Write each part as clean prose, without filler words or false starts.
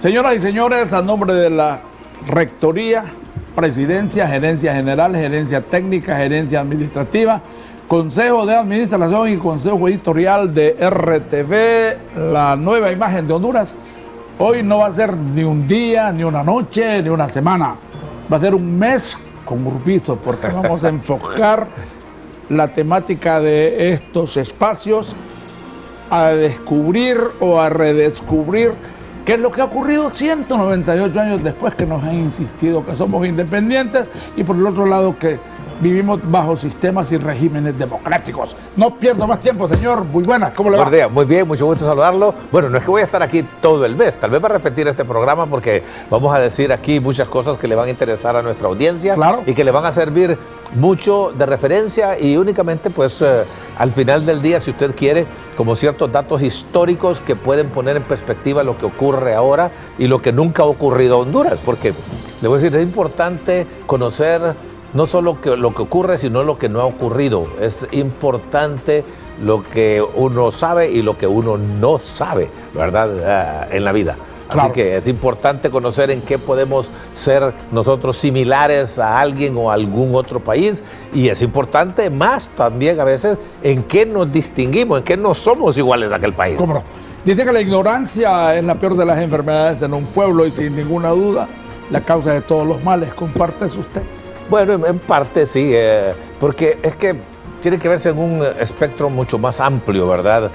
Señoras y señores, a nombre de la Rectoría, Presidencia, Gerencia General, Gerencia Técnica, Gerencia Administrativa, Consejo de Administración y Consejo Editorial de RTV, la nueva imagen de Honduras, hoy no va a ser ni un día, ni una noche, ni una semana. Va a ser un mes con Urbizo, porque vamos a enfocar la temática de estos espacios a descubrir o a redescubrir qué es lo que ha ocurrido 198 años después que nos han insistido que somos independientes y por el otro lado que vivimos bajo sistemas y regímenes democráticos. No pierdo más tiempo, señor. Muy buenas, ¿cómo le va? Buenos días, muy bien, mucho gusto saludarlo. Bueno, no es que voy a estar aquí todo el mes, tal vez va a repetir este programa porque vamos a decir aquí muchas cosas que le van a interesar a nuestra audiencia, claro, y que le van a servir mucho de referencia y únicamente pues al final del día, si usted quiere, como ciertos datos históricos que pueden poner en perspectiva lo que ocurre ahora y lo que nunca ha ocurrido en Honduras, porque le voy a decir, es importante conocer no solo lo que ocurre, sino lo que no ha ocurrido. Es importante lo que uno sabe y lo que uno no sabe, ¿verdad? En la vida. Claro. Así que es importante conocer en qué podemos ser nosotros similares a alguien o a algún otro país, y es importante más también a veces en qué nos distinguimos, en qué no somos iguales a aquel país. ¿Cómo no? Dice que la ignorancia es la peor de las enfermedades en un pueblo y sin ninguna duda la causa de todos los males. ¿Comparte eso usted? Bueno, en parte sí, porque es que tiene que verse en un espectro mucho más amplio, ¿verdad?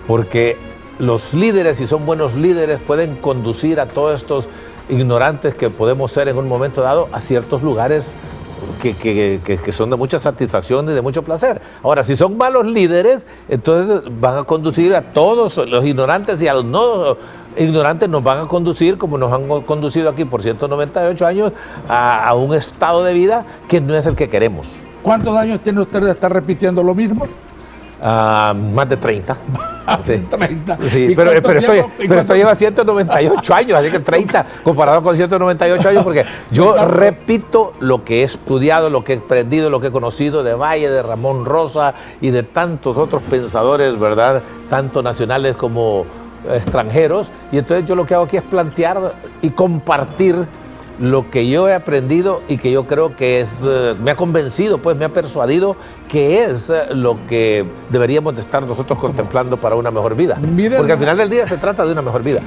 Porque los líderes, si son buenos líderes, pueden conducir a todos estos ignorantes que podemos ser en un momento dado a ciertos lugares que son de mucha satisfacción y de mucho placer. Ahora, si son malos líderes, entonces van a conducir a todos los ignorantes y a los no ignorantes nos van a conducir, como nos han conducido aquí por 198 años, a un estado de vida que no es el que queremos. ¿Cuántos años tiene usted de estar repitiendo lo mismo? Más de 30. Sí. 30. Sí, pero esto lleva 198 años, así que 30 comparado con 198 años, porque yo repito lo que he estudiado, lo que he aprendido, lo que he conocido de Valle, de Ramón Rosa y de tantos otros pensadores, ¿verdad? Tanto nacionales como extranjeros, y entonces yo lo que hago aquí es plantear y compartir lo que yo he aprendido y que yo creo que es, me ha convencido, pues me ha persuadido que es lo que deberíamos de estar nosotros contemplando para una mejor vida. Miren, porque al final del día se trata de una mejor vida.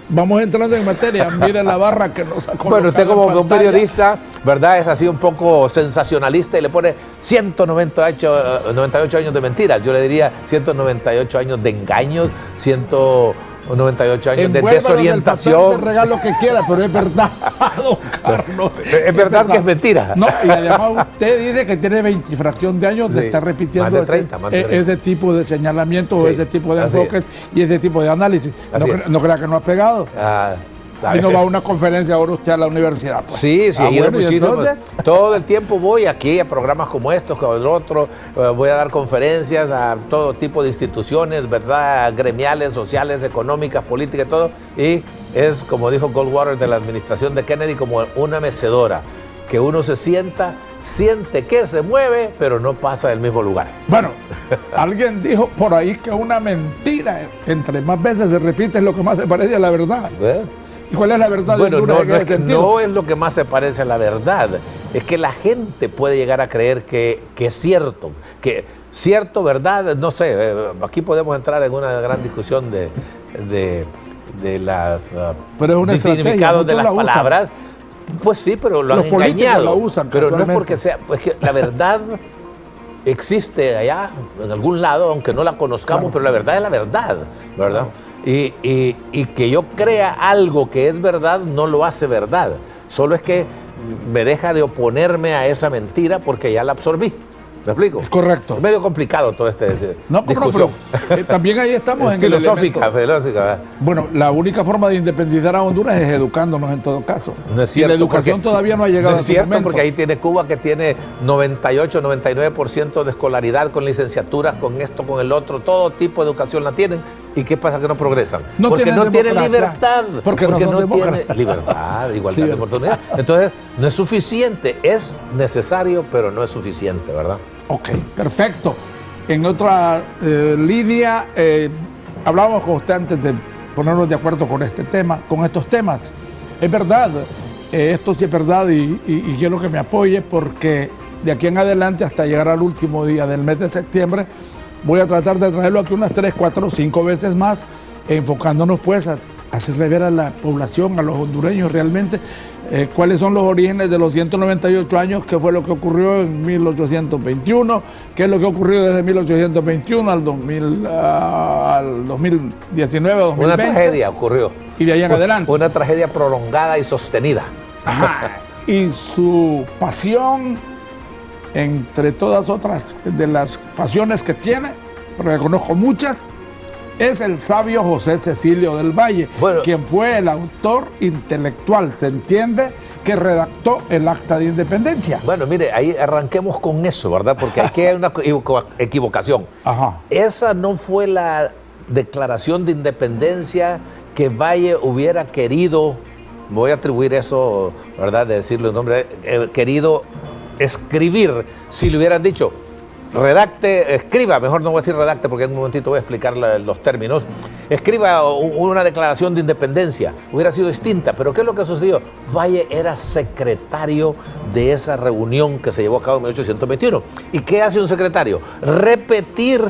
Vamos entrando en materia. Mire la barra que nos ha colocado. Bueno, usted como un periodista, ¿verdad? Es así un poco sensacionalista y le pone 198 años de mentiras. Yo le diría 198 años de engaños, 198 años de desorientación. Te regalo lo que quiera, pero es verdad, don Carlos. Es verdad que es mentira. No, y además usted dice que tiene 20 fracción de años de estar repitiendo más de 30, ese tipo de señalamientos, o ese tipo de enfoques y ese tipo de análisis. No crea que no ha pegado. Ahí no va a una conferencia ahora usted a la universidad. Pues. Sí, bueno, muchísimo. Todo el tiempo voy aquí a programas como estos, como el otro, voy a dar conferencias a todo tipo de instituciones, ¿verdad? Gremiales, sociales, económicas, políticas, todo. Y es, como dijo Goldwater de la administración de Kennedy, como una mecedora, que uno se siente que se mueve, pero no pasa del mismo lugar. Bueno, alguien dijo por ahí que una mentira, entre más veces se repite, es lo que más se parece a la verdad. ¿Y cuál es la verdad? Bueno, no es lo que más se parece a la verdad, es que la gente puede llegar a creer que es cierto, ¿verdad? No sé, aquí podemos entrar en una gran discusión de las significados de las palabras. Pues sí, pero lo han engañado. Lo usan, pero no es porque sea, pues que la verdad existe allá, en algún lado, aunque no la conozcamos, pero la verdad es la verdad, ¿verdad? Y que yo crea algo que es verdad no lo hace verdad. Solo es que me deja de oponerme a esa mentira porque ya la absorbí. ¿Me explico? Correcto. Es medio complicado todo discusión. Pero, también ahí estamos en filosófica. Bueno, la única forma de independizar a Honduras es educándonos en todo caso. No es cierto. Y la educación todavía no ha llegado a su momento. Porque ahí tiene Cuba, que tiene 98, 99% de escolaridad, con licenciaturas, con esto, con el otro, todo tipo de educación la tienen. ¿Y qué pasa? Que no progresan. Porque no tienen libertad. Porque no tienen libertad, igualdad de oportunidad. Entonces, no es suficiente. Es necesario, pero no es suficiente, ¿verdad? Ok, perfecto. En otra línea, hablábamos con usted antes de ponernos de acuerdo con este tema, con estos temas. Es verdad, esto sí es verdad y quiero que me apoye porque de aquí en adelante hasta llegar al último día del mes de septiembre voy a tratar de traerlo aquí unas 3, 4, 5 veces más, enfocándonos pues a hacerle ver a la población, a los hondureños realmente cuáles son los orígenes de los 198 años, qué fue lo que ocurrió en 1821, qué es lo que ocurrió desde 1821 al 2019, 2020. Una tragedia ocurrió. Y de ahí en adelante. Una tragedia prolongada y sostenida. Ajá. Y su pasión, entre todas otras de las pasiones que tiene, porque conozco muchas, es el sabio José Cecilio del Valle, quien fue el autor intelectual, se entiende, que redactó el Acta de Independencia. Bueno, mire, ahí arranquemos con eso, ¿verdad? Porque aquí hay una equivocación. Ajá. Esa no fue la declaración de independencia que Valle hubiera querido, voy a atribuir eso, ¿verdad? De decirle un nombre, querido escribir, si le hubieran dicho, redacte, escriba, mejor no voy a decir redacte porque en un momentito voy a explicar los términos, escriba una declaración de independencia, hubiera sido distinta, pero ¿qué es lo que sucedió? Valle era secretario de esa reunión que se llevó a cabo en 1821. ¿Y qué hace un secretario? Repetir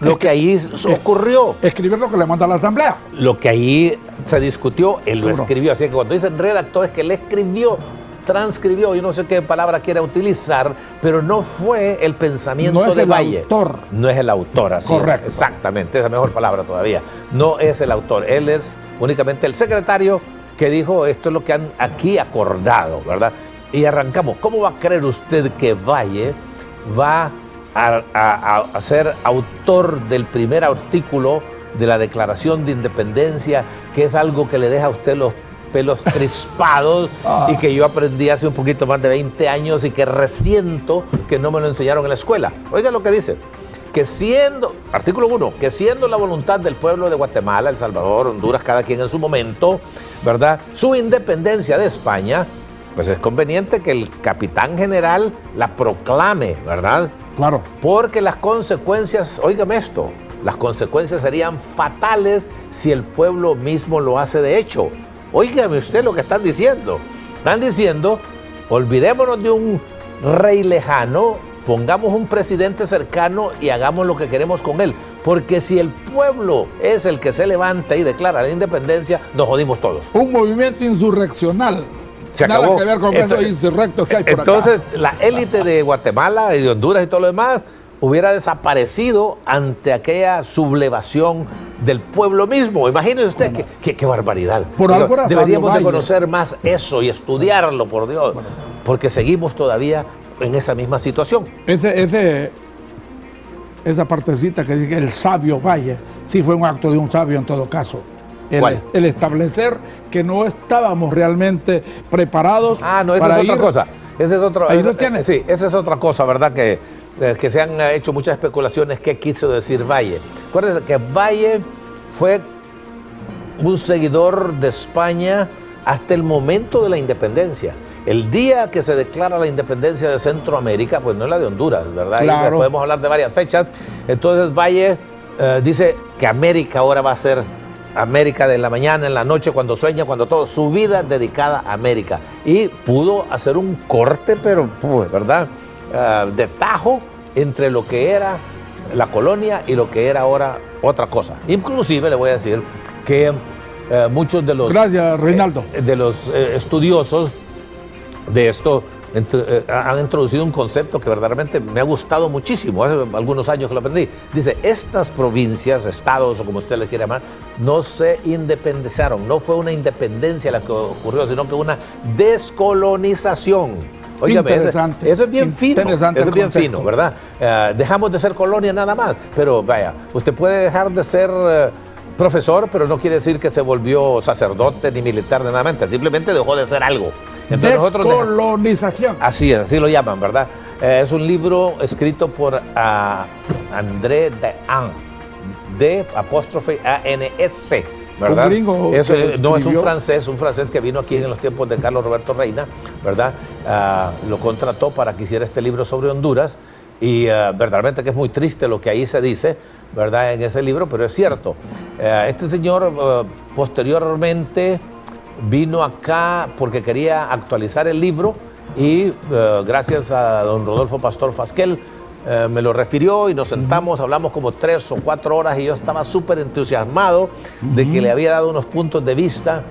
lo que ahí ocurrió. Escribir lo que le manda la asamblea. Lo que ahí se discutió, él lo escribió, así que cuando dicen redactó es que él escribió, transcribió, yo no sé qué palabra quiera utilizar, pero no fue el pensamiento de Valle. Autor. No es el autor, así. Correcto. Exactamente, esa es la mejor palabra todavía. No es el autor, él es únicamente el secretario que dijo esto es lo que han aquí acordado, ¿verdad? Y arrancamos. ¿Cómo va a creer usted que Valle va a ser autor del primer artículo de la Declaración de Independencia, que es algo que le deja a usted los pelos crispados y que yo aprendí hace un poquito más de 20 años y que resiento que no me lo enseñaron en la escuela? Oiga lo que dice, que siendo, artículo 1, que siendo la voluntad del pueblo de Guatemala, El Salvador, Honduras, cada quien en su momento, ¿verdad?, su independencia de España, pues es conveniente que el capitán general la proclame, ¿verdad? Claro. Porque las consecuencias, óigame esto, las consecuencias serían fatales si el pueblo mismo lo hace de hecho. Óigame usted lo que están diciendo. Están diciendo, olvidémonos de un rey lejano, pongamos un presidente cercano y hagamos lo que queremos con él. Porque si el pueblo es el que se levanta y declara la independencia, nos jodimos todos. Un movimiento insurreccional. Se acabó. Nada que ver con esos insurrectos que hay por entonces, acá. la élite de Guatemala y de Honduras y todo lo demás hubiera desaparecido ante aquella sublevación del pueblo mismo. Imagínese usted qué barbaridad. Deberíamos de conocer más eso y estudiarlo, por Dios, porque seguimos todavía en esa misma situación. Esa partecita que dice el sabio Valle, sí fue un acto de un sabio en todo caso. El establecer que no estábamos realmente preparados. No, esa es otra cosa. Ese es otro, ahí lo tienes. Sí, esa es otra cosa, ¿verdad? Que se han hecho muchas especulaciones qué quiso decir Valle. Acuérdense que Valle fue un seguidor de España hasta el momento de la independencia. El día que se declara la independencia de Centroamérica, pues no es la de Honduras, ¿verdad? Claro. Y podemos hablar de varias fechas. Entonces Valle dice que América ahora va a ser América de la mañana, en la noche, cuando sueña, cuando todo, su vida dedicada a América. Y pudo hacer un corte, pero, ¿verdad?, de tajo entre lo que era la colonia y lo que era ahora otra cosa. Inclusive le voy a decir que muchos de los... Gracias, Reinaldo. De los estudiosos de esto han introducido un concepto que verdaderamente me ha gustado muchísimo. Hace algunos años que lo aprendí. Dice, estas provincias, estados o como usted le quiera llamar, no se independizaron. No fue una independencia la que ocurrió, sino que una descolonización. Óigame, interesante. Eso es bien fino. Eso es bien fino, ¿verdad? Dejamos de ser colonia nada más. Pero vaya, usted puede dejar de ser profesor, pero no quiere decir que se volvió sacerdote ni militar nada más. Simplemente dejó de ser algo. Entonces, descolonización. Así es, así lo llaman, ¿verdad? Es un libro escrito por André Dehaene, D''ANS, ¿verdad? Un gringo no es un francés que vino aquí en los tiempos de Carlos Roberto Reina, ¿verdad? Lo contrató para que hiciera este libro sobre Honduras y verdaderamente que es muy triste lo que ahí se dice, ¿verdad?, en ese libro, pero es cierto. Este señor posteriormente vino acá porque quería actualizar el libro y gracias a don Rodolfo Pastor Fasquel me lo refirió y nos sentamos, hablamos como 3 o 4 horas y yo estaba súper entusiasmado de que le había dado unos puntos de vista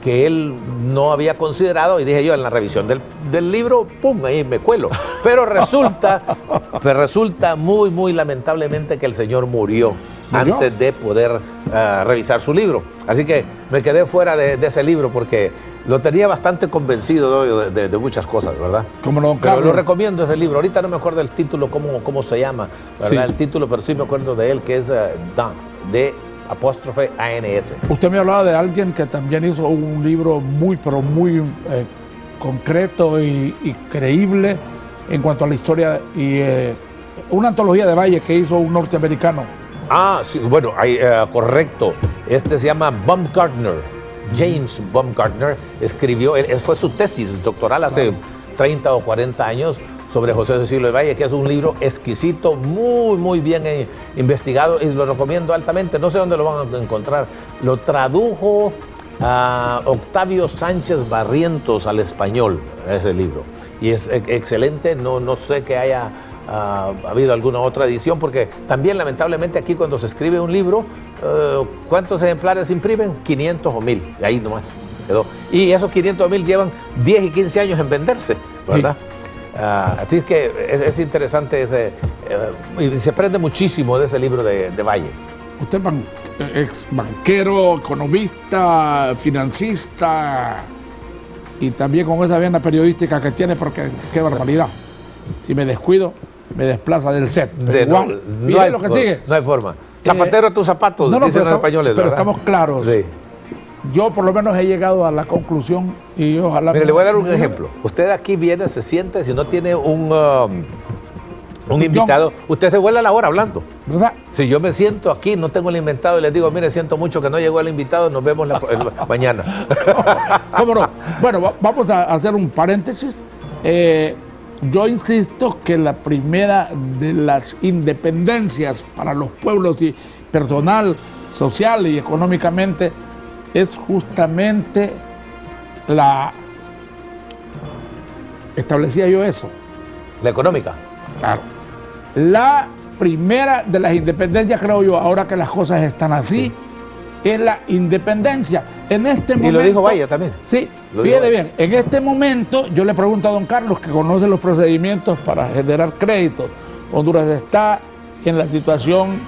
que él no había considerado, y dije yo, en la revisión del libro, ¡pum!, ahí me cuelo. Pero resulta muy, muy lamentablemente que el señor murió antes de poder revisar su libro. Así que me quedé fuera de ese libro porque lo tenía bastante convencido de muchas cosas, ¿verdad? Como don Pero Carlos. lo recomiendo ese libro. Ahorita no me acuerdo el título, cómo se llama, ¿verdad? Sí. El título, pero sí me acuerdo de él, que es Dan, de apóstrofe ANS. Usted me hablaba de alguien que también hizo un libro muy, pero muy concreto y creíble en cuanto a la historia, y una antología de Valle que hizo un norteamericano. Ah, sí, bueno, correcto. Este se llama Baumgartner. James Baumgartner escribió, fue su tesis doctoral hace 30 o 40 años sobre José Cecilio del Valle, que es un libro exquisito, muy, muy bien investigado, y lo recomiendo altamente. No sé dónde lo van a encontrar. Lo tradujo a Octavio Sánchez Barrientos al español, ese libro. Y es excelente, no sé que haya habido alguna otra edición, porque también lamentablemente aquí cuando se escribe un libro, ¿cuántos ejemplares se imprimen? 500 o 1000, y ahí nomás quedó. Y esos 500 o 1000 llevan 10 y 15 años en venderse, ¿verdad? Sí. Así es que es interesante y se aprende muchísimo de ese libro de Valle. Usted es ex banquero, economista, financista, y también con esa vena periodística que tiene, porque qué barbaridad. Si me descuido, me desplaza del set. Igual, no hay, lo que sigue. No hay forma. Zapatero a tus zapatos, dicen los españoles, pero ¿verdad? Estamos claros. Sí. Yo por lo menos he llegado a la conclusión y ojalá... Mire, le voy a dar un ejemplo. Usted aquí viene, se sienta, si no tiene un invitado, usted se vuela a la hora hablando. ¿Verdad? Si yo me siento aquí, no tengo el invitado y les digo, mire, siento mucho que no llegó el invitado, nos vemos mañana. ¿Cómo no? Bueno, vamos a hacer un paréntesis. Yo insisto que la primera de las independencias para los pueblos, y personal, social y económicamente, es justamente establecía yo eso. La económica. Claro. La primera de las independencias, creo yo, ahora que las cosas están así, es la independencia. En este momento... Y lo dijo Valle también. Sí, fíjate bien, en este momento yo le pregunto a don Carlos, que conoce los procedimientos para generar créditos. Honduras está en la situación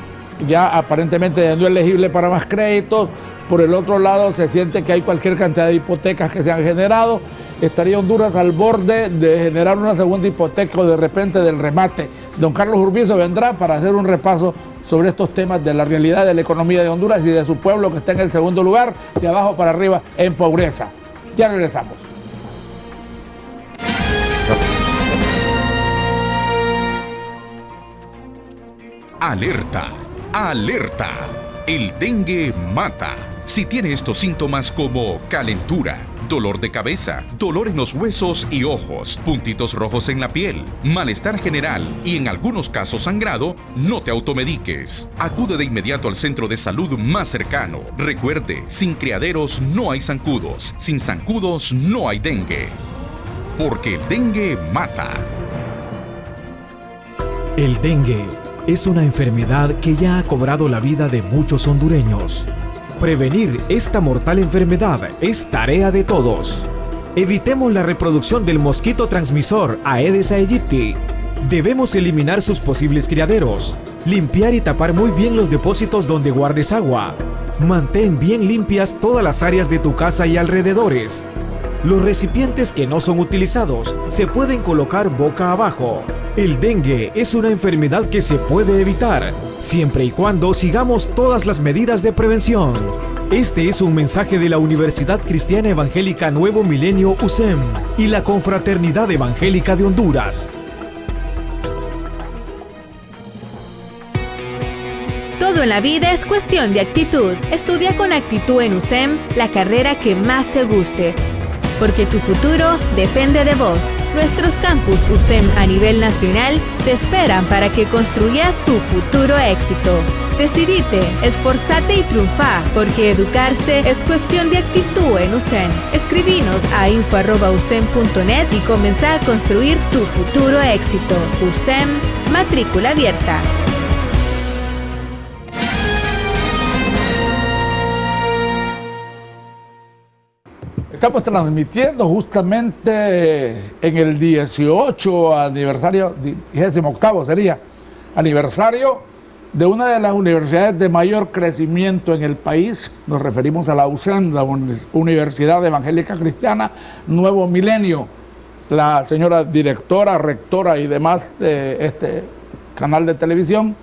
ya aparentemente de no elegible para más créditos. Por el otro lado, se siente que hay cualquier cantidad de hipotecas que se han generado. Estaría Honduras al borde de generar una segunda hipoteca o de repente del remate. Don Carlos Urbizo vendrá para hacer un repaso sobre estos temas de la realidad de la economía de Honduras y de su pueblo, que está en el segundo lugar, de abajo para arriba en pobreza. Ya regresamos. Alerta, alerta. El dengue mata. Si tiene estos síntomas como calentura, dolor de cabeza, dolor en los huesos y ojos, puntitos rojos en la piel, malestar general y en algunos casos sangrado, no te automediques. Acude de inmediato al centro de salud más cercano. Recuerde, sin criaderos no hay zancudos, sin zancudos no hay dengue. Porque el dengue mata. El dengue es una enfermedad que ya ha cobrado la vida de muchos hondureños. Prevenir esta mortal enfermedad es tarea de todos. Evitemos la reproducción del mosquito transmisor Aedes aegypti. Debemos eliminar sus posibles criaderos, limpiar y tapar muy bien los depósitos donde guardes agua. Mantén bien limpias todas las áreas de tu casa y alrededores. Los recipientes que no son utilizados se pueden colocar boca abajo. El dengue es una enfermedad que se puede evitar, siempre y cuando sigamos todas las medidas de prevención. Este es un mensaje de la Universidad Cristiana Evangélica Nuevo Milenio UCEM y la Confraternidad Evangélica de Honduras. Todo en la vida es cuestión de actitud. Estudia con actitud en UCEM la carrera que más te guste, porque tu futuro depende de vos. Nuestros campus UCEM a nivel nacional te esperan para que construyas tu futuro éxito. Decidite, esforzate y triunfa, porque educarse es cuestión de actitud en USEM. Escribinos a info@usem.net y comenzá a construir tu futuro éxito. USEM, matrícula abierta. Estamos transmitiendo justamente en el 18 aniversario, 18º sería, aniversario de una de las universidades de mayor crecimiento en el país. Nos referimos a la USEM, la Universidad Evangélica Cristiana Nuevo Milenio. La señora directora, rectora y demás de este canal de televisión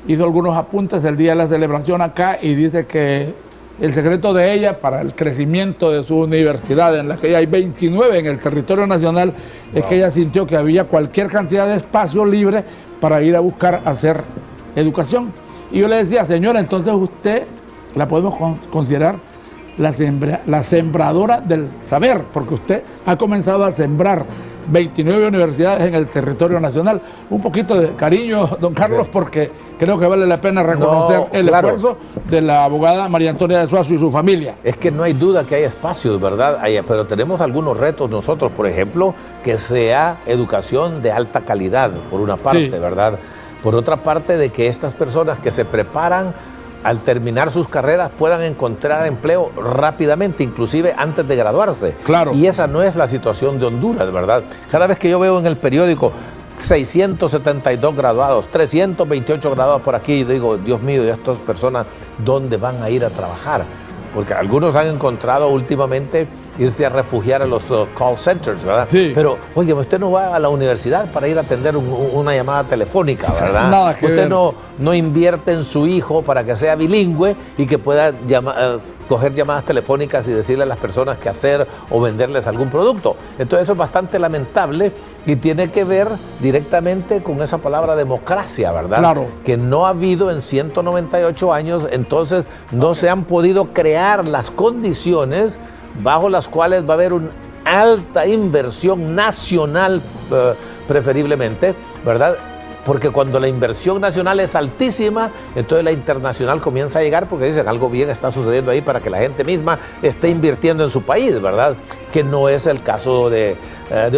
hizo algunos apuntes el día de la celebración acá y dice que el secreto de ella para el crecimiento de su universidad, en la que hay 29 en el territorio nacional, es que ella sintió que había cualquier cantidad de espacio libre para ir a buscar hacer educación. Y yo le decía, señora, entonces usted la podemos considerar la sembradora del saber, porque usted ha comenzado a sembrar 29 universidades en el territorio nacional. Un poquito de cariño, don Carlos, porque creo que vale la pena reconocer el esfuerzo de la abogada María Antonia de Suazo y su familia. Es que no hay duda que hay espacios, ¿verdad? Pero tenemos algunos retos nosotros, por ejemplo, que sea educación de alta calidad, por una parte, sí, ¿verdad? Por otra parte, de que estas personas que se preparan al terminar sus carreras puedan encontrar empleo rápidamente, inclusive antes de graduarse. Claro. Y esa no es la situación de Honduras, ¿verdad? Cada vez que yo veo en el periódico 672 graduados, 328 graduados por aquí, yo digo, Dios mío, ¿y estas personas dónde van a ir a trabajar? Porque algunos han encontrado últimamente irse a refugiar a los call centers, ¿verdad? Sí. Pero, oye, usted no va a la universidad para ir a atender una llamada telefónica, ¿verdad? Nada que usted ver. no invierte en su hijo para que sea bilingüe y que pueda coger llamadas telefónicas y decirle a las personas qué hacer o venderles algún producto. Entonces eso es bastante lamentable y tiene que ver directamente con esa palabra democracia, ¿verdad? Claro. Que no ha habido en 198 años, entonces no se han podido crear las condiciones bajo las cuales va a haber una alta inversión nacional, preferiblemente, ¿verdad? Porque cuando la inversión nacional es altísima, entonces la internacional comienza a llegar porque dicen algo bien está sucediendo ahí para que la gente misma esté invirtiendo en su país, ¿verdad? Que no es el caso de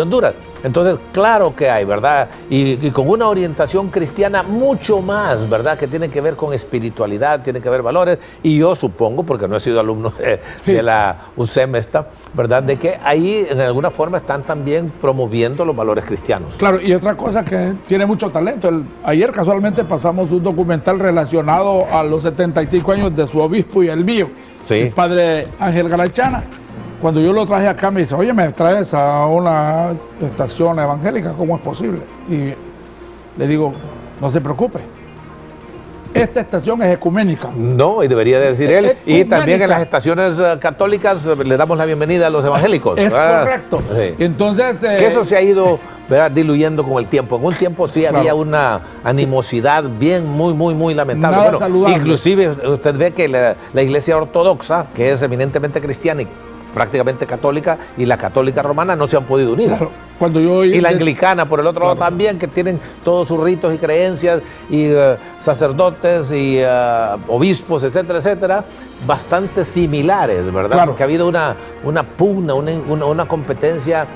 Honduras. Entonces, claro que hay, ¿verdad? Y con una orientación cristiana mucho más, ¿verdad? Que tiene que ver con espiritualidad, tiene que ver valores. Y yo supongo, porque no he sido alumno de la USEM ¿verdad? De que ahí en alguna forma están también promoviendo los valores cristianos. Claro, y otra cosa que tiene mucho talento. Ayer casualmente pasamos un documental relacionado a los 75 años de su obispo y el mío, Sí. el padre Ángel Galachana. Cuando yo lo traje acá me dice, oye, me traes a una estación evangélica, ¿cómo es posible? Y le digo, no se preocupe, esta estación es ecuménica. No, y debería decir él. Y también en las estaciones católicas le damos la bienvenida a los evangélicos. Es correcto. Sí. Entonces... que eso se ha ido, ¿verdad?, diluyendo con el tiempo. En un tiempo sí había una animosidad bien, muy lamentable. Nada saludable. Inclusive usted ve que la iglesia ortodoxa, que es eminentemente cristiana y prácticamente católica, y la católica romana no se han podido unir. Claro. Cuando yo Y la anglicana, por el otro lado también, que tienen todos sus ritos y creencias, y sacerdotes y obispos, etcétera, etcétera, bastante similares, ¿verdad? Claro. Porque ha habido una pugna, una competencia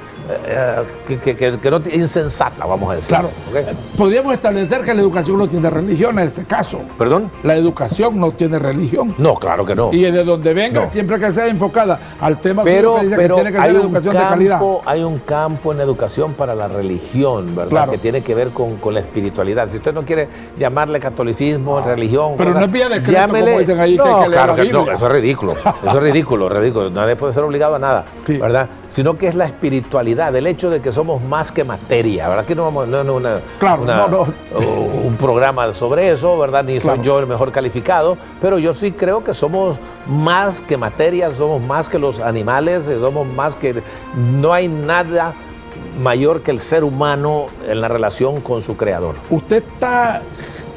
que no insensata, vamos a decir. Claro. ¿Okay? Podríamos establecer que la educación no tiene religión en este caso. ¿Perdón? La educación no tiene religión. No, claro que no. Y de donde venga, No. siempre que sea enfocada al tema Pero que dice que tiene que hay ser un educación de calidad. hay un campo en educación para la religión, ¿verdad? Claro. Que tiene que ver con la espiritualidad. Si usted no quiere llamarle catolicismo, religión... Pero cosas, no es vía decreto, llámele... como dicen ahí, no, que hay que leer claro la que Biblia. no, eso es ridículo. Eso es ridículo. Nadie puede ser obligado a nada, Sí. ¿verdad? Sino que es la espiritualidad, el hecho de que somos más que materia, ¿verdad? Aquí no vamos, Claro, no. un programa sobre eso, ¿verdad? Ni Claro. soy yo el mejor calificado, pero yo sí creo que somos más que materia, somos más que los animales, somos más que... No hay nada mayor que el ser humano en la relación con su creador. Usted está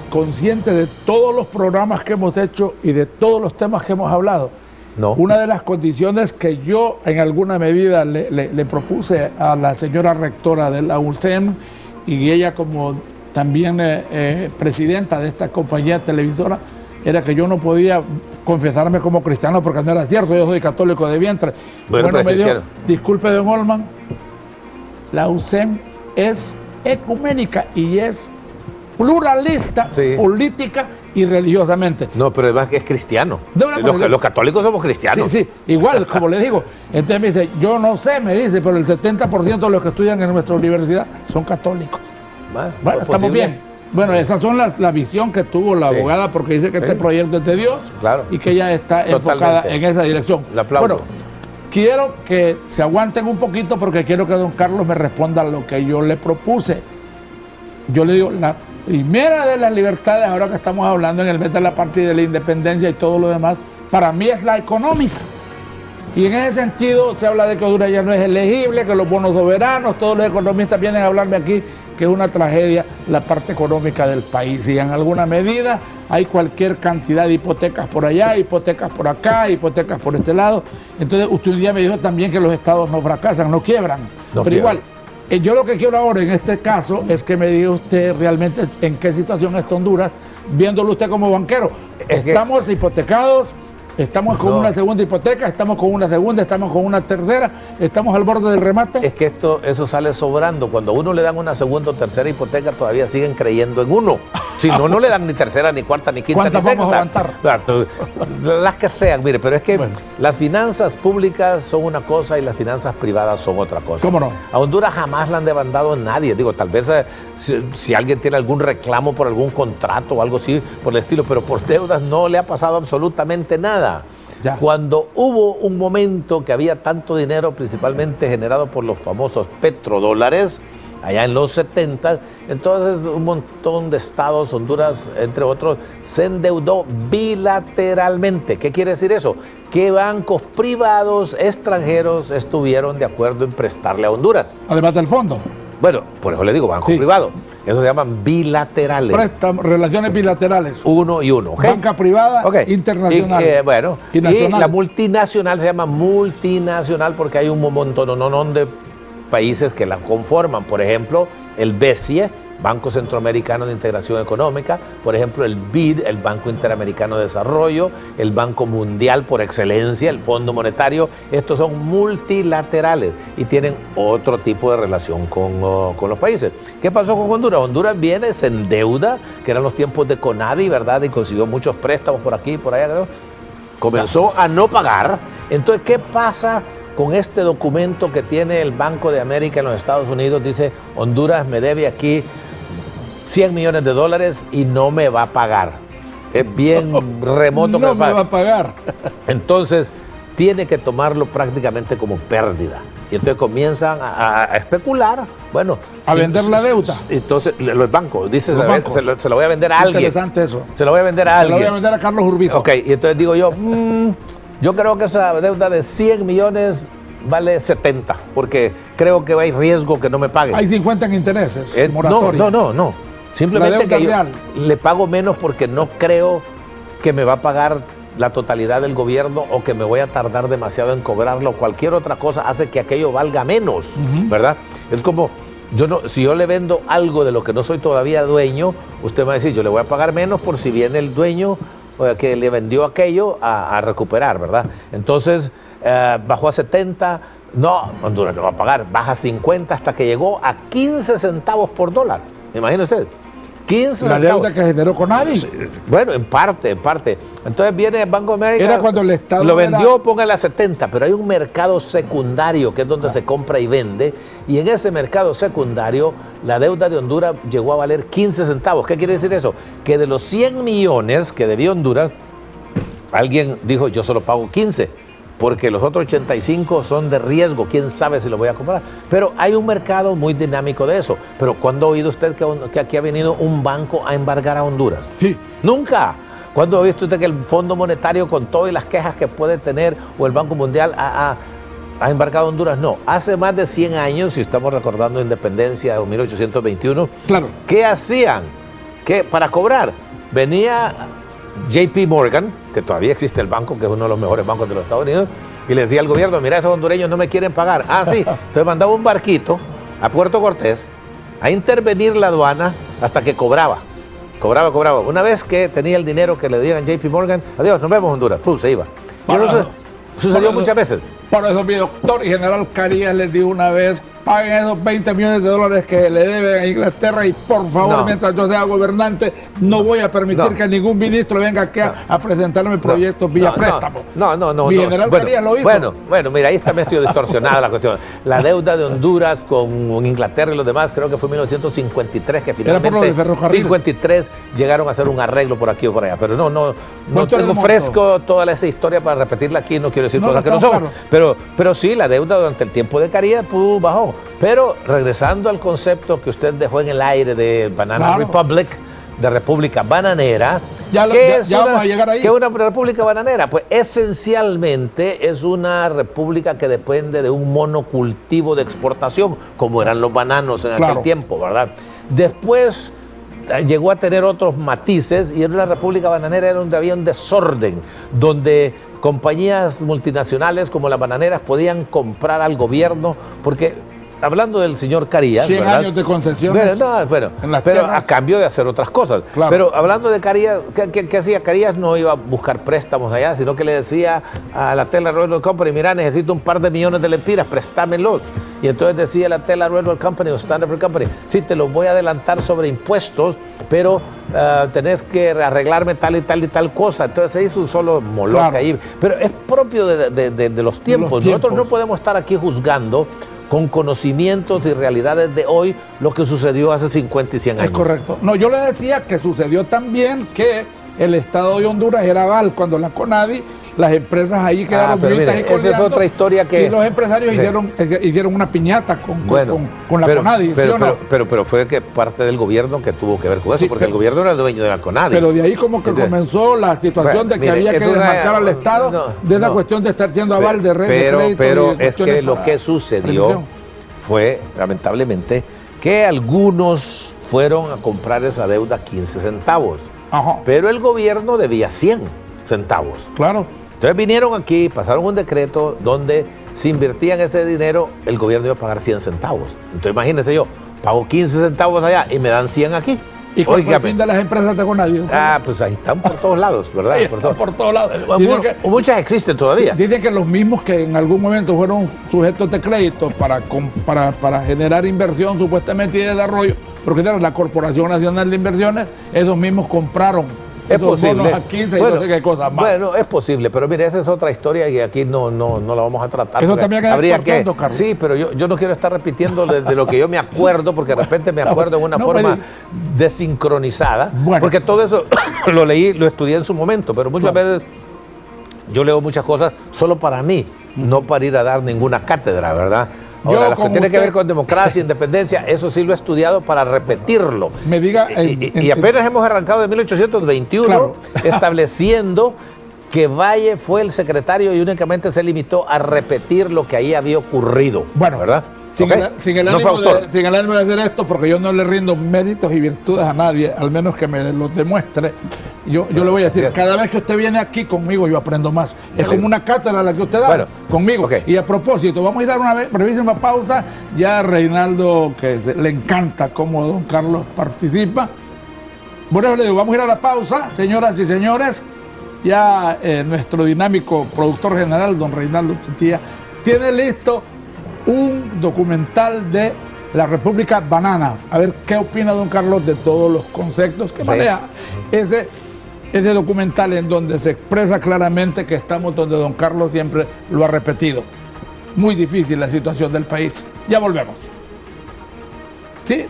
consciente de todos los programas que hemos hecho y de todos los temas que hemos hablado. No. Una de las condiciones que yo en alguna medida le propuse a la señora rectora de la USEM, y ella como también presidenta de esta compañía televisora, era que yo no podía confesarme como cristiano porque no era cierto, yo soy católico de vientre. Bueno, Me dijo, disculpe, don Olman, la USEM es ecuménica y es pluralista, sí, política y religiosamente. No, pero además que es cristiano. Los católicos somos cristianos. Sí, igual, como le digo. Entonces me dice, yo no sé, me dice, pero el 70% de los que estudian en nuestra universidad son católicos. Bueno, estamos bien. Bueno, esa son la visión que tuvo la abogada, porque dice que este proyecto es de Dios, claro, y que ella está enfocada en esa dirección. Le aplaudo. Bueno, quiero que se aguanten un poquito porque quiero que don Carlos me responda a lo que yo le propuse. Yo le digo, la primera de las libertades, ahora que estamos hablando en el mes de la patria y de la independencia y todo lo demás, para mí es la económica. Y en ese sentido se habla de que Honduras ya no es elegible, que los bonos soberanos, todos los economistas vienen a hablarme aquí que es una tragedia la parte económica del país. Y en alguna medida hay cualquier cantidad de hipotecas por allá, hipotecas por acá, hipotecas por este lado. Entonces usted un día me dijo también que los estados no fracasan, no quiebran. No pero quiebran. Igual, yo lo que quiero ahora en este caso es que me diga usted realmente en qué situación está Honduras, viéndolo usted como banquero. ¿Estamos hipotecados? ¿Estamos con una segunda hipoteca? ¿Estamos con una segunda? ¿Estamos con una tercera? ¿Estamos al borde del remate? Es que eso sale sobrando. Cuando a uno le dan una segunda o tercera hipoteca, todavía siguen creyendo en uno. Si no, no le dan ni tercera, ni cuarta, ni quinta, ni sexta. ¿Cuántas vamos a aguantar? Claro, las que sean, mire, pero es que las finanzas públicas son una cosa y las finanzas privadas son otra cosa. ¿Cómo no? A Honduras jamás la han demandado nadie. Digo, tal vez si alguien tiene algún reclamo por algún contrato o algo así por el estilo, pero por deudas no le ha pasado absolutamente nada. Ya. Cuando hubo un momento que había tanto dinero, principalmente generado por los famosos petrodólares, allá en los 70, entonces un montón de estados, Honduras, entre otros, se endeudó bilateralmente. ¿Qué quiere decir eso? Que bancos privados extranjeros estuvieron de acuerdo en prestarle a Honduras. Además del fondo. Bueno, por eso le digo, bancos privados. Eso se llaman bilaterales. Relaciones bilaterales. Uno y uno. ¿Okay? Banca privada, internacional. Y la multinacional se llama multinacional porque hay un montón de países que la conforman. Por ejemplo, el BCE, Banco Centroamericano de Integración Económica, por ejemplo, el BID, el Banco Interamericano de Desarrollo, el Banco Mundial por excelencia, el Fondo Monetario. Estos son multilaterales y tienen otro tipo de relación con los países. ¿Qué pasó con Honduras? Honduras viene, se endeuda, que eran los tiempos de CONADI, ¿verdad? Y consiguió muchos préstamos por aquí y por allá. ¿no? Comenzó a no pagar. Entonces, ¿qué pasa con este documento que tiene el Banco de América en los Estados Unidos? Dice, Honduras me debe aquí $100 millones y no me va a pagar. Es bien remoto que no me va a pagar. Entonces, tiene que tomarlo prácticamente como pérdida. Y entonces comienzan a especular, bueno. A vender la deuda. Entonces, los bancos, dice, se lo voy a vender a alguien. Interesante eso. Se lo voy a vender a alguien. Se lo voy a vender a Carlos Urbizo. Ok, y entonces digo yo, yo creo que esa deuda de 100 millones vale 70, porque creo que hay riesgo que no me paguen. Hay 50 en intereses. No. Simplemente que yo le pago menos porque no creo que me va a pagar la totalidad del gobierno o que me voy a tardar demasiado en cobrarlo. Cualquier otra cosa hace que aquello valga menos, ¿verdad? Es como, si yo le vendo algo de lo que no soy todavía dueño, usted me va a decir, yo le voy a pagar menos por si viene el dueño que le vendió aquello a recuperar, ¿verdad? Entonces, bajó a 70, no, Honduras no va a pagar, baja a 50 hasta que llegó a 15 centavos por dólar. Imagine usted, 15 la centavos. deuda que generó CONADI. Bueno, en parte. Entonces viene el Banco de América. Era cuando el Estado lo vendió, póngale a 70, pero hay un mercado secundario que es donde se compra y vende, y en ese mercado secundario la deuda de Honduras llegó a valer 15 centavos. ¿Qué quiere decir eso? Que de los 100 millones que debió Honduras, alguien dijo, yo solo pago 15. Porque los otros 85 son de riesgo, quién sabe si lo voy a comprar. Pero hay un mercado muy dinámico de eso. Pero ¿cuándo ha oído usted que aquí ha venido un banco a embargar a Honduras? Sí. Nunca. ¿Cuándo ha visto usted que el Fondo Monetario, con todas las quejas que puede tener, o el Banco Mundial ha embargado a Honduras? No. Hace más de 100 años, si estamos recordando independencia de 1821, claro. ¿Qué hacían? ¿Qué? Para cobrar. Venía JP Morgan, que todavía existe el banco, que es uno de los mejores bancos de los Estados Unidos, y le decía al gobierno, mira, esos hondureños no me quieren pagar. Ah, sí. Entonces mandaba un barquito a Puerto Cortés a intervenir la aduana hasta que cobraba. Cobraba. Una vez que tenía el dinero que le dieron JP Morgan, adiós, nos vemos Honduras, ¡pum! Se iba. Y eso sucedió muchas veces. Por eso mi doctor y general Carías les dijo una vez, paguen esos 20 millones de dólares que le deben a Inglaterra y por favor, mientras yo sea gobernante, no voy a permitir que ningún ministro venga aquí a presentarme proyectos vía préstamo. No. Mi general Carías lo hizo. Bueno, mira, ahí está medio distorsionada la cuestión. La deuda de Honduras con Inglaterra y los demás, creo que fue en 1953 que finalmente... Era por lo del ferrocarril. 53 llegaron a hacer un arreglo por aquí o por allá, pero no tengo monto? fresco toda esa historia para repetirla aquí, no quiero decir cosas que no son. Claro. Pero sí, la deuda durante el tiempo de Carías bajó. Pero regresando al concepto que usted dejó en el aire de Banana Republic, de República Bananera, vamos a llegar ahí. ¿Qué es una república bananera? Pues esencialmente es una república que depende de un monocultivo de exportación, como eran los bananos en aquel tiempo, ¿verdad? Después llegó a tener otros matices y en una república bananera era donde había un desorden, donde compañías multinacionales como las bananeras podían comprar al gobierno, porque hablando del señor Carías, 100 ¿verdad? años de concesiones pero a cambio de hacer otras cosas. Claro. Pero hablando de Carías, ¿qué hacía? Carías no iba a buscar préstamos allá, sino que le decía a la Teller Railroad Company, mira, necesito un par de millones de lempiras, préstamelos. Y entonces decía la Teller Railroad Company o Standard Oil Company, sí, te los voy a adelantar sobre impuestos, pero tenés que arreglarme tal y tal cosa. Entonces se hizo un solo moloc ahí. Pero es propio de los tiempos. Nosotros no podemos estar aquí juzgando con conocimientos y realidades de hoy lo que sucedió hace 50 y 100 años. Es correcto. No, yo le decía que sucedió también que el Estado de Honduras era aval cuando la CONADI, las empresas ahí quedaron vivitas y coleando. Esa es otra historia que... Y los empresarios hicieron una piñata con la CONADI, ¿sí o no? Pero fue que parte del gobierno que tuvo que ver con eso, porque el gobierno era el dueño de la CONADI. Pero de ahí como que comenzó la situación de que había que desmarcar al Estado de la cuestión de estar siendo aval de red de crédito. Pero es que lo que sucedió fue, lamentablemente, que algunos fueron a comprar esa deuda 15 centavos. Ajá. Pero el gobierno debía 100 centavos. Claro. Entonces vinieron aquí, pasaron un decreto donde si invertían ese dinero, el gobierno iba a pagar 100 centavos. Entonces imagínense yo, pago 15 centavos allá y me dan 100 aquí. ¿Y cuál fue el fin de las empresas de CONADI? Pues ahí están por todos lados, ¿verdad? Por todos lados. Muchas existen todavía. Dicen que los mismos que en algún momento fueron sujetos de crédito para generar inversión supuestamente y desarrollo, porque la Corporación Nacional de Inversiones, esos mismos compraron esos bonos a 15 y no sé qué cosas más. Bueno, es posible, pero mire, esa es otra historia y aquí no la vamos a tratar. Eso también habría que... Carlos. Sí, pero yo no quiero estar repitiendo de lo que yo me acuerdo, porque de repente me acuerdo en una forma desincronizada, porque todo eso lo leí, lo estudié en su momento, pero muchas veces yo leo muchas cosas solo para mí, no para ir a dar ninguna cátedra, ¿verdad? Ahora, lo que tiene que ver con democracia, independencia, eso sí lo he estudiado para repetirlo. Me diga, y apenas hemos arrancado de 1821 estableciendo que Valle fue el secretario y únicamente se limitó a repetir lo que ahí había ocurrido. Bueno, ¿verdad? Sin el ánimo de hacer esto, porque yo no le rindo méritos y virtudes a nadie, al menos que me los demuestre. Yo le voy a decir, cada vez que usted viene aquí conmigo, yo aprendo más. Es como una cátedra la que usted da conmigo. Y a propósito, vamos a dar una brevísima pausa. Ya a Reinaldo, que le encanta cómo don Carlos participa. Por eso le digo, vamos a ir a la pausa, señoras y señores. Ya nuestro dinámico productor general, don Reinaldo Chinchilla, tiene listo un documental de la República Banana. A ver qué opina don Carlos de todos los conceptos que maneja ese documental, en donde se expresa claramente que estamos donde don Carlos siempre lo ha repetido. Muy difícil la situación del país. Ya volvemos. ¿Sí?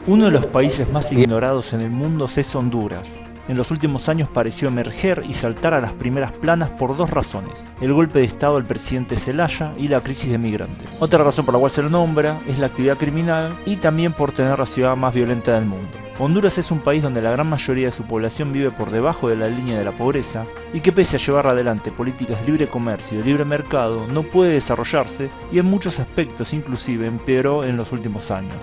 Uno de los países más ignorados en el mundo es Honduras. En los últimos años pareció emerger y saltar a las primeras planas por dos razones: el golpe de estado del presidente Zelaya y la crisis de migrantes. Otra razón por la cual se lo nombra es la actividad criminal y también por tener la ciudad más violenta del mundo. Honduras es un país donde la gran mayoría de su población vive por debajo de la línea de la pobreza y que, pese a llevar adelante políticas de libre comercio y de libre mercado, no puede desarrollarse y en muchos aspectos inclusive empeoró en los últimos años.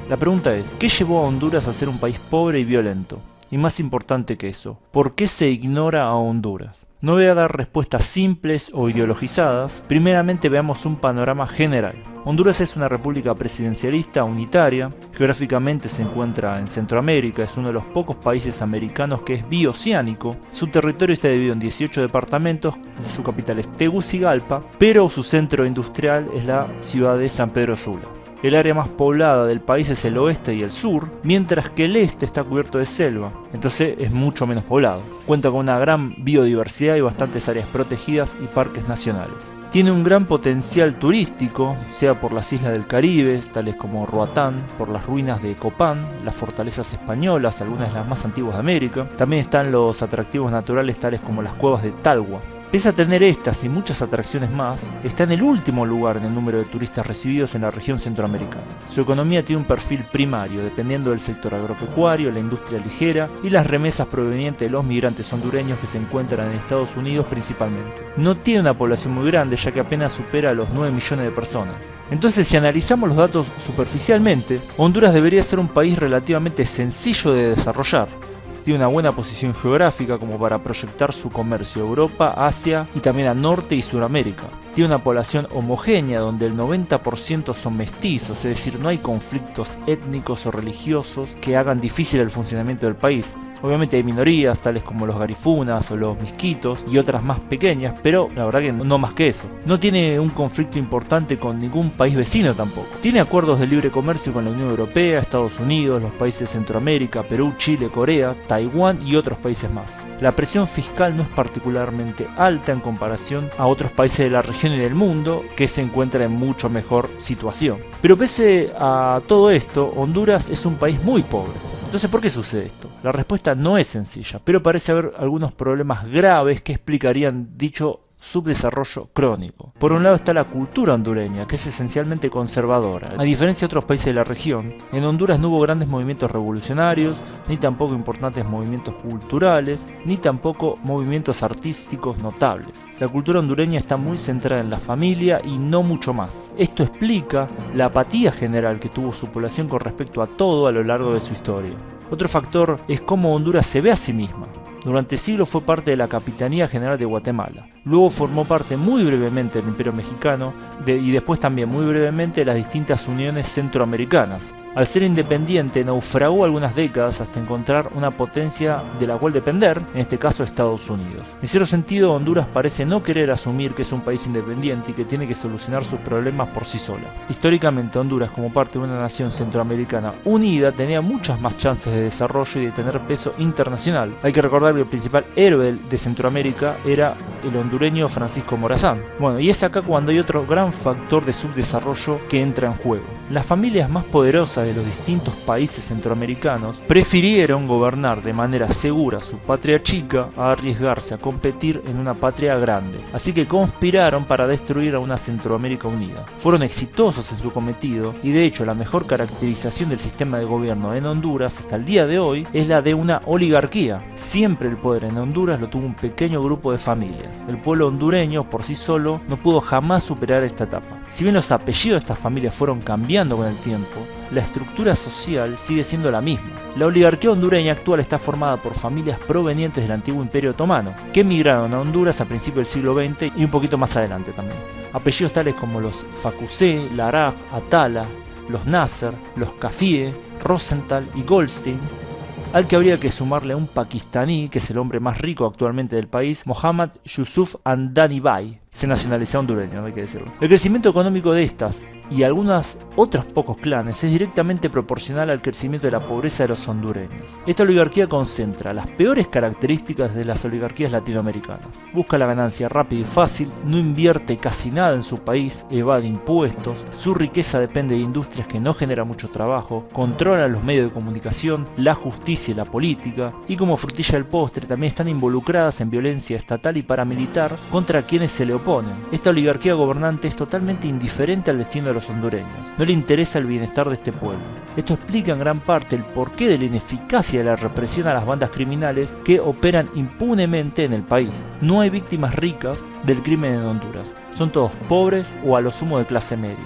La pregunta es, ¿qué llevó a Honduras a ser un país pobre y violento? Y más importante que eso, ¿por qué se ignora a Honduras? No voy a dar respuestas simples o ideologizadas, primeramente veamos un panorama general. Honduras es una república presidencialista unitaria, geográficamente se encuentra en Centroamérica, es uno de los pocos países americanos que es bioceánico, su territorio está dividido en 18 departamentos, su capital es Tegucigalpa, pero su centro industrial es la ciudad de San Pedro Sula. El área más poblada del país es el oeste y el sur, mientras que el este está cubierto de selva, entonces es mucho menos poblado. Cuenta con una gran biodiversidad y bastantes áreas protegidas y parques nacionales. Tiene un gran potencial turístico, sea por las islas del Caribe, tales como Roatán, por las ruinas de Copán, las fortalezas españolas, algunas de las más antiguas de América. También están los atractivos naturales tales como las cuevas de Talgua. Pese a tener estas y muchas atracciones más, está en el último lugar en el número de turistas recibidos en la región centroamericana. Su economía tiene un perfil primario, dependiendo del sector agropecuario, la industria ligera y las remesas provenientes de los migrantes hondureños que se encuentran en Estados Unidos principalmente. No tiene una población muy grande, ya que apenas supera los 9 millones de personas. Entonces, si analizamos los datos superficialmente, Honduras debería ser un país relativamente sencillo de desarrollar. Tiene una buena posición geográfica como para proyectar su comercio a Europa, Asia y también a Norte y Suramérica. Tiene una población homogénea donde el 90% son mestizos, es decir, no hay conflictos étnicos o religiosos que hagan difícil el funcionamiento del país. Obviamente hay minorías tales como los garifunas o los misquitos y otras más pequeñas, pero la verdad que no más que eso. No tiene un conflicto importante con ningún país vecino tampoco. Tiene acuerdos de libre comercio con la Unión Europea, Estados Unidos, los países de Centroamérica, Perú, Chile, Corea, Taiwán y otros países más. La presión fiscal no es particularmente alta en comparación a otros países de la región y del mundo que se encuentran en mucho mejor situación. Pero pese a todo esto, Honduras es un país muy pobre. Entonces, ¿por qué sucede esto? La respuesta no es sencilla, pero parece haber algunos problemas graves que explicarían dicho subdesarrollo crónico. Por un lado está la cultura hondureña, que es esencialmente conservadora. A diferencia de otros países de la región, en Honduras no hubo grandes movimientos revolucionarios, ni tampoco importantes movimientos culturales, ni tampoco movimientos artísticos notables. La cultura hondureña está muy centrada en la familia y no mucho más. Esto explica la apatía general que tuvo su población con respecto a todo a lo largo de su historia. Otro factor es cómo Honduras se ve a sí misma. Durante siglos fue parte de la Capitanía General de Guatemala. Luego formó parte muy brevemente del Imperio Mexicano y después también muy brevemente de las distintas uniones centroamericanas. Al ser independiente, naufragó algunas décadas hasta encontrar una potencia de la cual depender, en este caso Estados Unidos. En cierto sentido, Honduras parece no querer asumir que es un país independiente y que tiene que solucionar sus problemas por sí sola. Históricamente, Honduras, como parte de una nación centroamericana unida, tenía muchas más chances de desarrollo y de tener peso internacional. Hay que recordar que el principal héroe de Centroamérica era el hondureño Francisco Morazán. Bueno, y es acá cuando hay otro gran factor de subdesarrollo que entra en juego. Las familias más poderosas de los distintos países centroamericanos prefirieron gobernar de manera segura su patria chica a arriesgarse a competir en una patria grande. Así que conspiraron para destruir a una Centroamérica unida. Fueron exitosos en su cometido y de hecho la mejor caracterización del sistema de gobierno en Honduras hasta el día de hoy es la de una oligarquía. Siempre el poder en Honduras lo tuvo un pequeño grupo de familias. El pueblo hondureño por sí solo no pudo jamás superar esta etapa. Si bien los apellidos de estas familias fueron cambiando con el tiempo, la estructura social sigue siendo la misma. La oligarquía hondureña actual está formada por familias provenientes del antiguo Imperio Otomano, que emigraron a Honduras a principios del siglo XX y un poquito más adelante también. Apellidos tales como los Facusé, Laraj, Atala, los Nasser, los Cafie, Rosenthal y Goldstein, al que habría que sumarle a un pakistaní, que es el hombre más rico actualmente del país, Mohammad Yusuf Andani Bai. Se nacionalizó hondureño, no hay que decirlo. El crecimiento económico de estas y algunos otros pocos clanes es directamente proporcional al crecimiento de la pobreza de los hondureños. Esta oligarquía concentra las peores características de las oligarquías latinoamericanas. Busca la ganancia rápida y fácil, no invierte casi nada en su país, evade impuestos, su riqueza depende de industrias que no generan mucho trabajo, controla los medios de comunicación, la justicia y la política, y como frutilla del postre también están involucradas en violencia estatal y paramilitar contra quienes se le oponen. Esta oligarquía gobernante es totalmente indiferente al destino de los hondureños. No le interesa el bienestar de este pueblo. Esto explica en gran parte el porqué de la ineficacia de la represión a las bandas criminales que operan impunemente en el país. No hay víctimas ricas del crimen en Honduras. Son todos pobres o a lo sumo de clase media.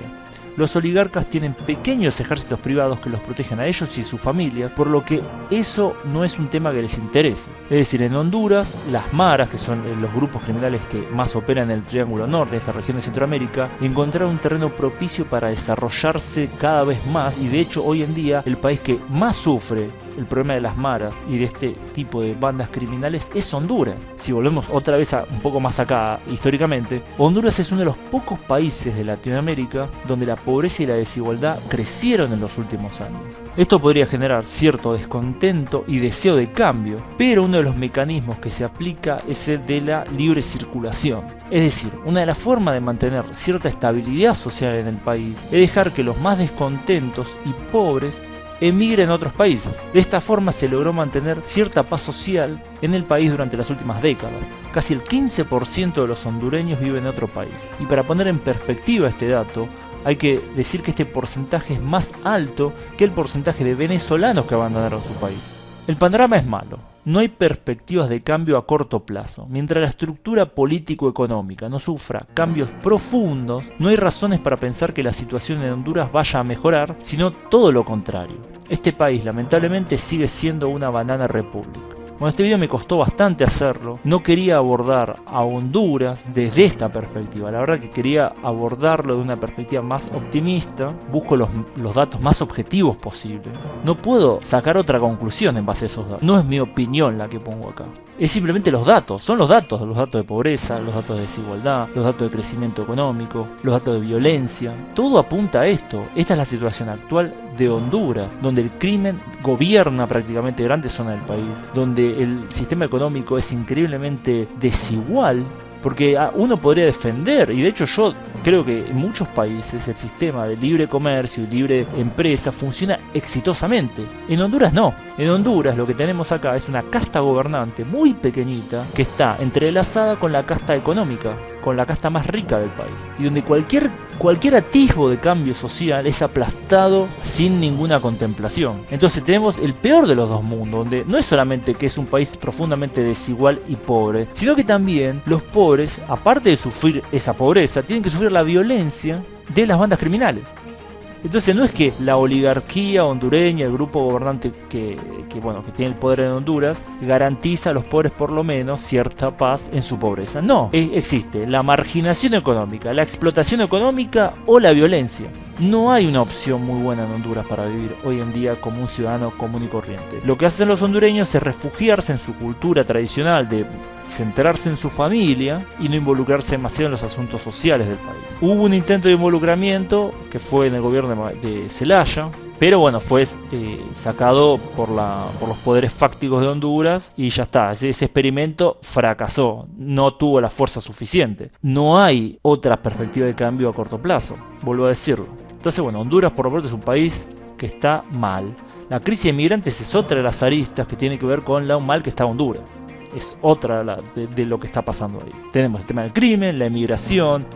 Los oligarcas tienen pequeños ejércitos privados que los protegen a ellos y sus familias, por lo que eso no es un tema que les interese. Es decir, en Honduras, las maras, que son los grupos criminales que más operan en el Triángulo Norte, de esta región de Centroamérica, encontraron un terreno propicio para desarrollarse cada vez más, y de hecho hoy en día el país que más sufre el problema de las maras y de este tipo de bandas criminales es Honduras. Si volvemos otra vez un poco más acá históricamente, Honduras es uno de los pocos países de Latinoamérica donde la pobreza y la desigualdad crecieron en los últimos años. Esto podría generar cierto descontento y deseo de cambio, pero uno de los mecanismos que se aplica es el de la libre circulación. Es decir, una de las formas de mantener cierta estabilidad social en el país es dejar que los más descontentos y pobres emigren a otros países. De esta forma se logró mantener cierta paz social en el país durante las últimas décadas. Casi el 15% de los hondureños viven en otro país. Y para poner en perspectiva este dato, hay que decir que este porcentaje es más alto que el porcentaje de venezolanos que abandonaron su país. El panorama es malo. No hay perspectivas de cambio a corto plazo. Mientras la estructura político-económica no sufra cambios profundos, no hay razones para pensar que la situación en Honduras vaya a mejorar, sino todo lo contrario. Este país lamentablemente sigue siendo una banana republic. Bueno, este video me costó bastante hacerlo. No quería abordar a Honduras desde esta perspectiva. La verdad que quería abordarlo de una perspectiva más optimista. Busco los datos más objetivos posibles. No puedo sacar otra conclusión en base a esos datos. No es mi opinión la que pongo acá. Es simplemente los datos. Son los datos de pobreza, los datos de desigualdad, los datos de crecimiento económico, los datos de violencia. Todo apunta a esto. Esta es la situación actual de Honduras, donde el crimen gobierna prácticamente grandes zonas del país, donde el sistema económico es increíblemente desigual, porque uno podría defender, y de hecho yo creo que en muchos países el sistema de libre comercio y libre empresa funciona exitosamente. En Honduras no. En Honduras lo que tenemos acá es una casta gobernante muy pequeñita que está entrelazada con la casta económica, con la casta más rica del país, y donde cualquier atisbo de cambio social es aplastado sin ninguna contemplación. Entonces tenemos el peor de los dos mundos, donde no es solamente que es un país profundamente desigual y pobre, sino que también los pobres, aparte de sufrir esa pobreza, tienen que sufrir la violencia de las bandas criminales. Entonces no es que la oligarquía hondureña, el grupo gobernante que tiene el poder en Honduras, garantiza a los pobres por lo menos cierta paz en su pobreza. No, existe la marginación económica, la explotación económica o la violencia. No hay una opción muy buena en Honduras para vivir hoy en día como un ciudadano común y corriente. Lo que hacen los hondureños es refugiarse en su cultura tradicional de centrarse en su familia y no involucrarse demasiado en los asuntos sociales del país. Hubo un intento de involucramiento que fue en el gobierno de Zelaya, pero bueno, fue sacado por los poderes fácticos de Honduras y ya está. Ese experimento fracasó, no tuvo la fuerza suficiente. No hay otra perspectiva de cambio a corto plazo, vuelvo a decirlo. Entonces bueno, Honduras por lo pronto es un país que está mal. La crisis de migrantes es otra de las aristas que tiene que ver con lo mal que está Honduras. Es otra de lo que está pasando ahí. Tenemos el tema del crimen, la emigración,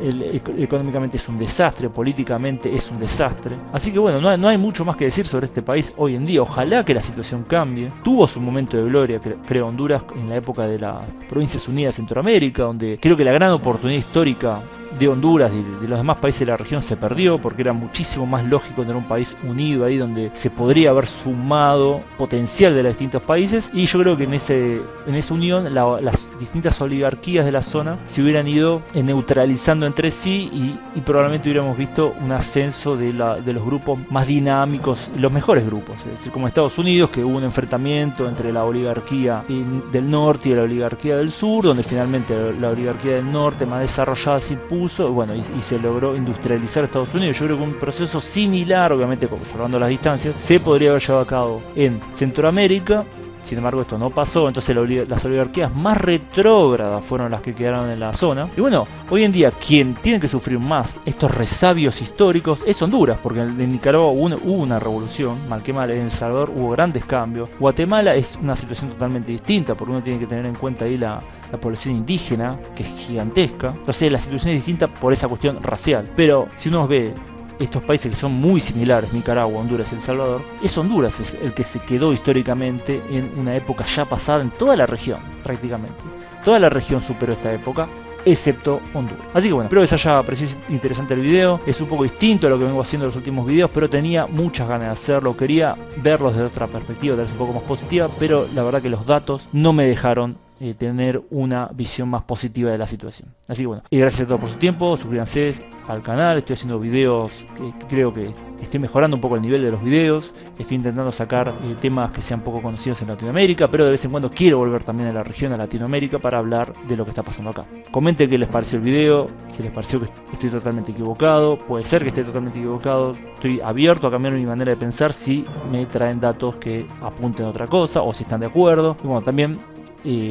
económicamente es un desastre, políticamente es un desastre. Así que bueno, no hay mucho más que decir sobre este país hoy en día. Ojalá que la situación cambie. Tuvo su momento de gloria, creo, Honduras en la época de las Provincias Unidas de Centroamérica, donde creo que la gran oportunidad histórica de Honduras y de los demás países de la región se perdió, porque era muchísimo más lógico tener un país unido ahí donde se podría haber sumado potencial de los distintos países, y yo creo que en esa unión las distintas oligarquías de la zona se hubieran ido neutralizando entre sí y probablemente hubiéramos visto un ascenso de los grupos más dinámicos, los mejores grupos, es decir, como Estados Unidos, que hubo un enfrentamiento entre la oligarquía del norte y la oligarquía del sur, donde finalmente la oligarquía del norte más desarrollada se impuso. Bueno, y se logró industrializar Estados Unidos. Yo creo que un proceso similar, obviamente salvando las distancias, se podría haber llevado a cabo en Centroamérica. Sin embargo, esto no pasó, entonces las oligarquías más retrógradas fueron las que quedaron en la zona. Y bueno, hoy en día quien tiene que sufrir más estos resabios históricos es Honduras, porque en Nicaragua hubo una revolución, mal que mal, en El Salvador hubo grandes cambios. Guatemala es una situación totalmente distinta, porque uno tiene que tener en cuenta ahí la población indígena, que es gigantesca. Entonces la situación es distinta por esa cuestión racial. Pero si uno ve estos países que son muy similares, Nicaragua, Honduras y El Salvador, es Honduras es el que se quedó históricamente en una época ya pasada en toda la región, prácticamente. Toda la región superó esta época excepto Honduras. Así que bueno, espero que les haya parecido interesante el video. Es un poco distinto a lo que vengo haciendo en los últimos videos, pero tenía muchas ganas de hacerlo. Quería verlos desde otra perspectiva, tal vez un poco más positiva, pero la verdad que los datos no me dejaron tener una visión más positiva de la situación. Así que bueno, y gracias a todos por su tiempo. Suscríbanse al canal. Estoy haciendo videos que creo que estoy mejorando un poco el nivel de los videos. Estoy intentando sacar temas que sean poco conocidos en Latinoamérica, pero de vez en cuando quiero volver también a la región, a Latinoamérica, para hablar de lo que está pasando acá. Comenten qué les pareció el video, si les pareció que estoy totalmente equivocado. Puede ser que esté totalmente equivocado. Estoy abierto a cambiar mi manera de pensar si me traen datos que apunten a otra cosa o si están de acuerdo. Y bueno, también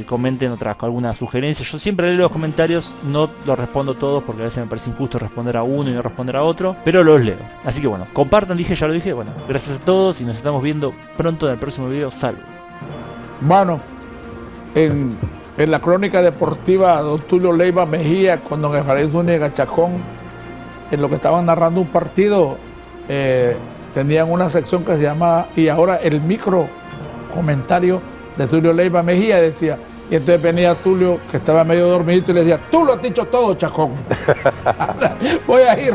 comenten alguna sugerencia. Yo siempre leo los comentarios, no los respondo todos porque a veces me parece injusto responder a uno y no responder a otro, pero los leo. Así que bueno, compartan, ya lo dije. Bueno, gracias a todos y nos estamos viendo pronto en el próximo video. Saludos. Bueno, en la crónica deportiva, don Tulio Leiva Mejía con don Efraín Zúñiga Chacón, en lo que estaban narrando un partido, tenían una sección que se llama "Y ahora el micro comentario de Tulio Leiva Mejía", decía, y entonces venía Tulio, que estaba medio dormidito, y le decía: "Tú lo has dicho todo, Chacón". voy a ir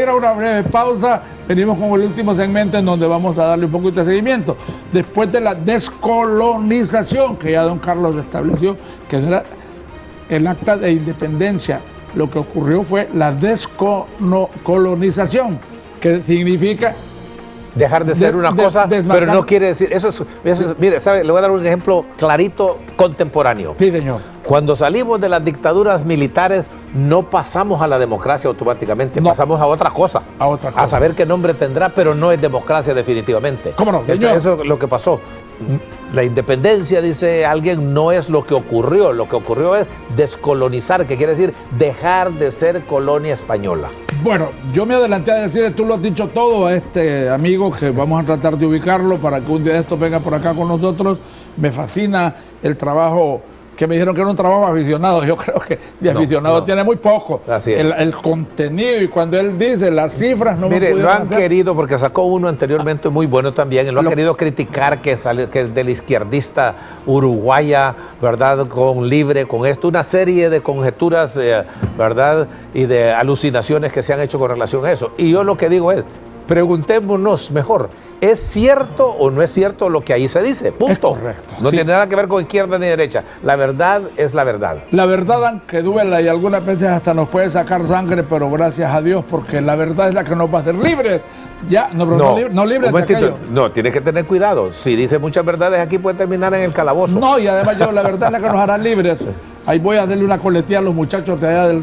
a una breve pausa. Venimos con el último segmento en donde vamos a darle un poquito de seguimiento. Después de la descolonización, que ya don Carlos estableció que no era el acta de independencia, lo que ocurrió fue la descolonización, que significa dejar de ser una cosa, pero no quiere decir, eso es, mire, ¿sabe? Le voy a dar un ejemplo clarito, contemporáneo. Sí, señor. Cuando salimos de las dictaduras militares, no pasamos a la democracia automáticamente, no. Pasamos a otra cosa. A otra cosa. A saber qué nombre tendrá, pero no es democracia definitivamente. ¿Cómo no, señor? Entonces, eso es lo que pasó. La independencia, dice alguien, no es lo que ocurrió. Lo que ocurrió es descolonizar, que quiere decir dejar de ser colonia española. Bueno, yo me adelanté a decirle, tú lo has dicho todo, a este amigo, que vamos a tratar de ubicarlo para que un día de esto venga por acá con nosotros. Me fascina el trabajo, que me dijeron que era un trabajo aficionado. Yo creo que de aficionado tiene muy poco. Así es. El contenido, y cuando él dice las cifras, no mire, me pudieron lo han hacer. querido, porque sacó uno anteriormente muy bueno también, lo han querido criticar, que es de la izquierdista uruguaya, ¿verdad? Con Libre, con esto, una serie de conjeturas, ¿verdad? Y de alucinaciones que se han hecho con relación a eso. Y yo lo que digo es, preguntémonos mejor, ¿es cierto o no es cierto lo que ahí se dice? Punto. Es correcto. No sí. tiene nada que ver con izquierda ni derecha. La verdad es la verdad. La verdad, aunque duela y algunas veces hasta nos puede sacar sangre, pero gracias a Dios, porque la verdad es la que nos va a hacer libres. Ya, no libres de aquello. No, tiene que tener cuidado. Si dice muchas verdades aquí puede terminar en el calabozo. No, y además la verdad es la que nos hará libres. Ahí voy a hacerle una coletilla a los muchachos de allá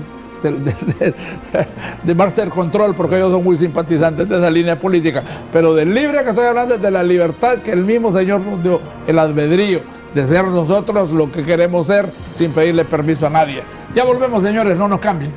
de Master Control, porque ellos son muy simpatizantes de esa línea política, pero del libre que estoy hablando es de la libertad que el mismo Señor nos dio, el albedrío de ser nosotros lo que queremos ser sin pedirle permiso a nadie. Ya volvemos, señores, no nos cambien.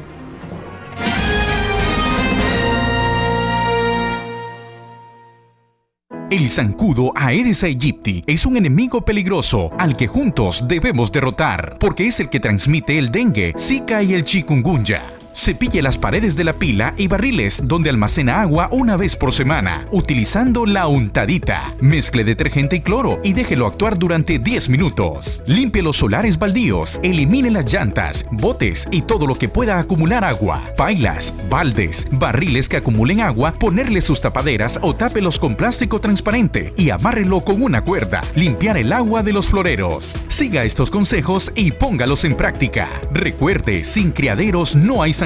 El zancudo Aedes aegypti es un enemigo peligroso al que juntos debemos derrotar, porque es el que transmite el dengue, zika y el chikungunya. Cepille las paredes de la pila y barriles donde almacena agua una vez por semana, utilizando la untadita. Mezcle detergente y cloro y déjelo actuar durante 10 minutos. Limpie los solares baldíos, elimine las llantas, botes y todo lo que pueda acumular agua. Pailas, baldes, barriles que acumulen agua, ponerle sus tapaderas o tápelos con plástico transparente y amárrelo con una cuerda. Limpiar el agua de los floreros. Siga estos consejos y póngalos en práctica. Recuerde, sin criaderos no hay zancudos.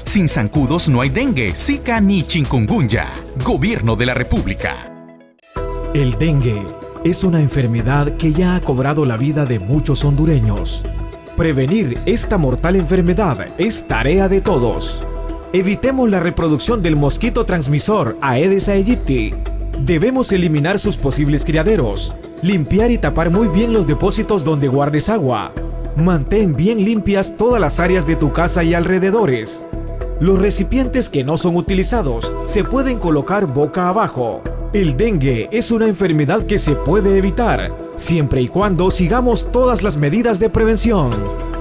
Sin zancudos no hay dengue, zika ni chikungunya. Gobierno de la República. El dengue es una enfermedad que ya ha cobrado la vida de muchos hondureños. Prevenir esta mortal enfermedad es tarea de todos. Evitemos la reproducción del mosquito transmisor Aedes aegypti. Debemos eliminar sus posibles criaderos, limpiar y tapar muy bien los depósitos donde guardes agua. Mantén bien limpias todas las áreas de tu casa y alrededores. Los recipientes que no son utilizados se pueden colocar boca abajo. El dengue es una enfermedad que se puede evitar, siempre y cuando sigamos todas las medidas de prevención.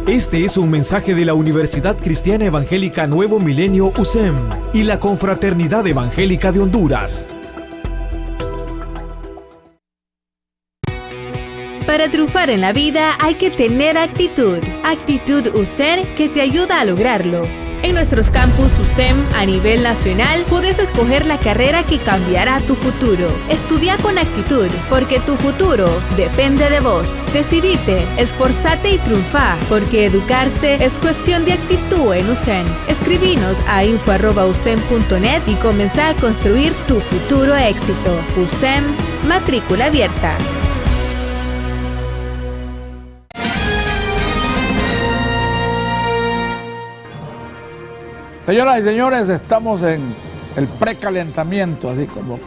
Este es un mensaje de la Universidad Cristiana Evangélica Nuevo Milenio UCEM y la Confraternidad Evangélica de Honduras. Para triunfar en la vida hay que tener actitud. Actitud USEN que te ayuda a lograrlo. En nuestros campus USEM a nivel nacional puedes escoger la carrera que cambiará tu futuro. Estudia con actitud, porque tu futuro depende de vos. Decidite, esforzate y triunfa, porque educarse es cuestión de actitud en USEM. Escribinos a info@usem.net y comenzá a construir tu futuro éxito. USEM, matrícula abierta. Señoras y señores, estamos en el precalentamiento, así como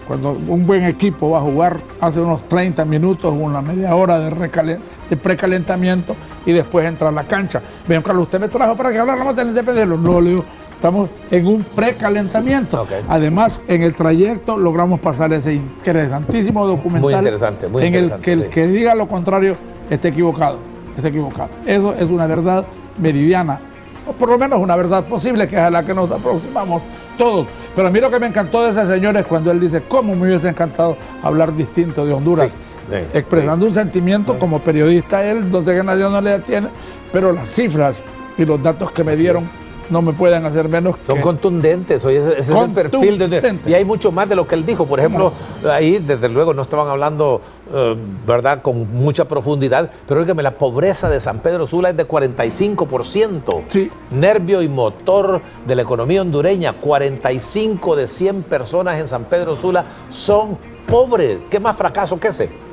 cuando un buen equipo va a jugar hace unos 30 minutos, una media hora de precalentamiento y después entra a la cancha. Bien, Carlos, usted me trajo para que habláramos de la independencia. No, le digo, estamos en un precalentamiento. Okay. Además, en el trayecto logramos pasar ese interesantísimo documental. Muy interesante, muy en interesante, el que el que diga lo contrario está equivocado. Está equivocado. Eso es una verdad meridiana, o por lo menos una verdad posible, que es a la que nos aproximamos todos. Pero a mí lo que me encantó de ese señor es cuando él dice, ¿cómo me hubiese encantado hablar distinto de Honduras? Sí, expresando un sentimiento como periodista, él, no sé qué nacionalidad tiene, pero las cifras y los datos que me dieron no me pueden hacer menos Son que... contundentes, ese es el perfil de... Y hay mucho más de lo que él dijo. Por ejemplo, ahí desde luego no estaban hablando, ¿verdad?, con mucha profundidad, pero óigame, la pobreza de San Pedro Sula es de 45%. Sí. Nervio y motor de la economía hondureña, 45 de 100 personas en San Pedro Sula son pobres. ¿Qué más fracaso que ese?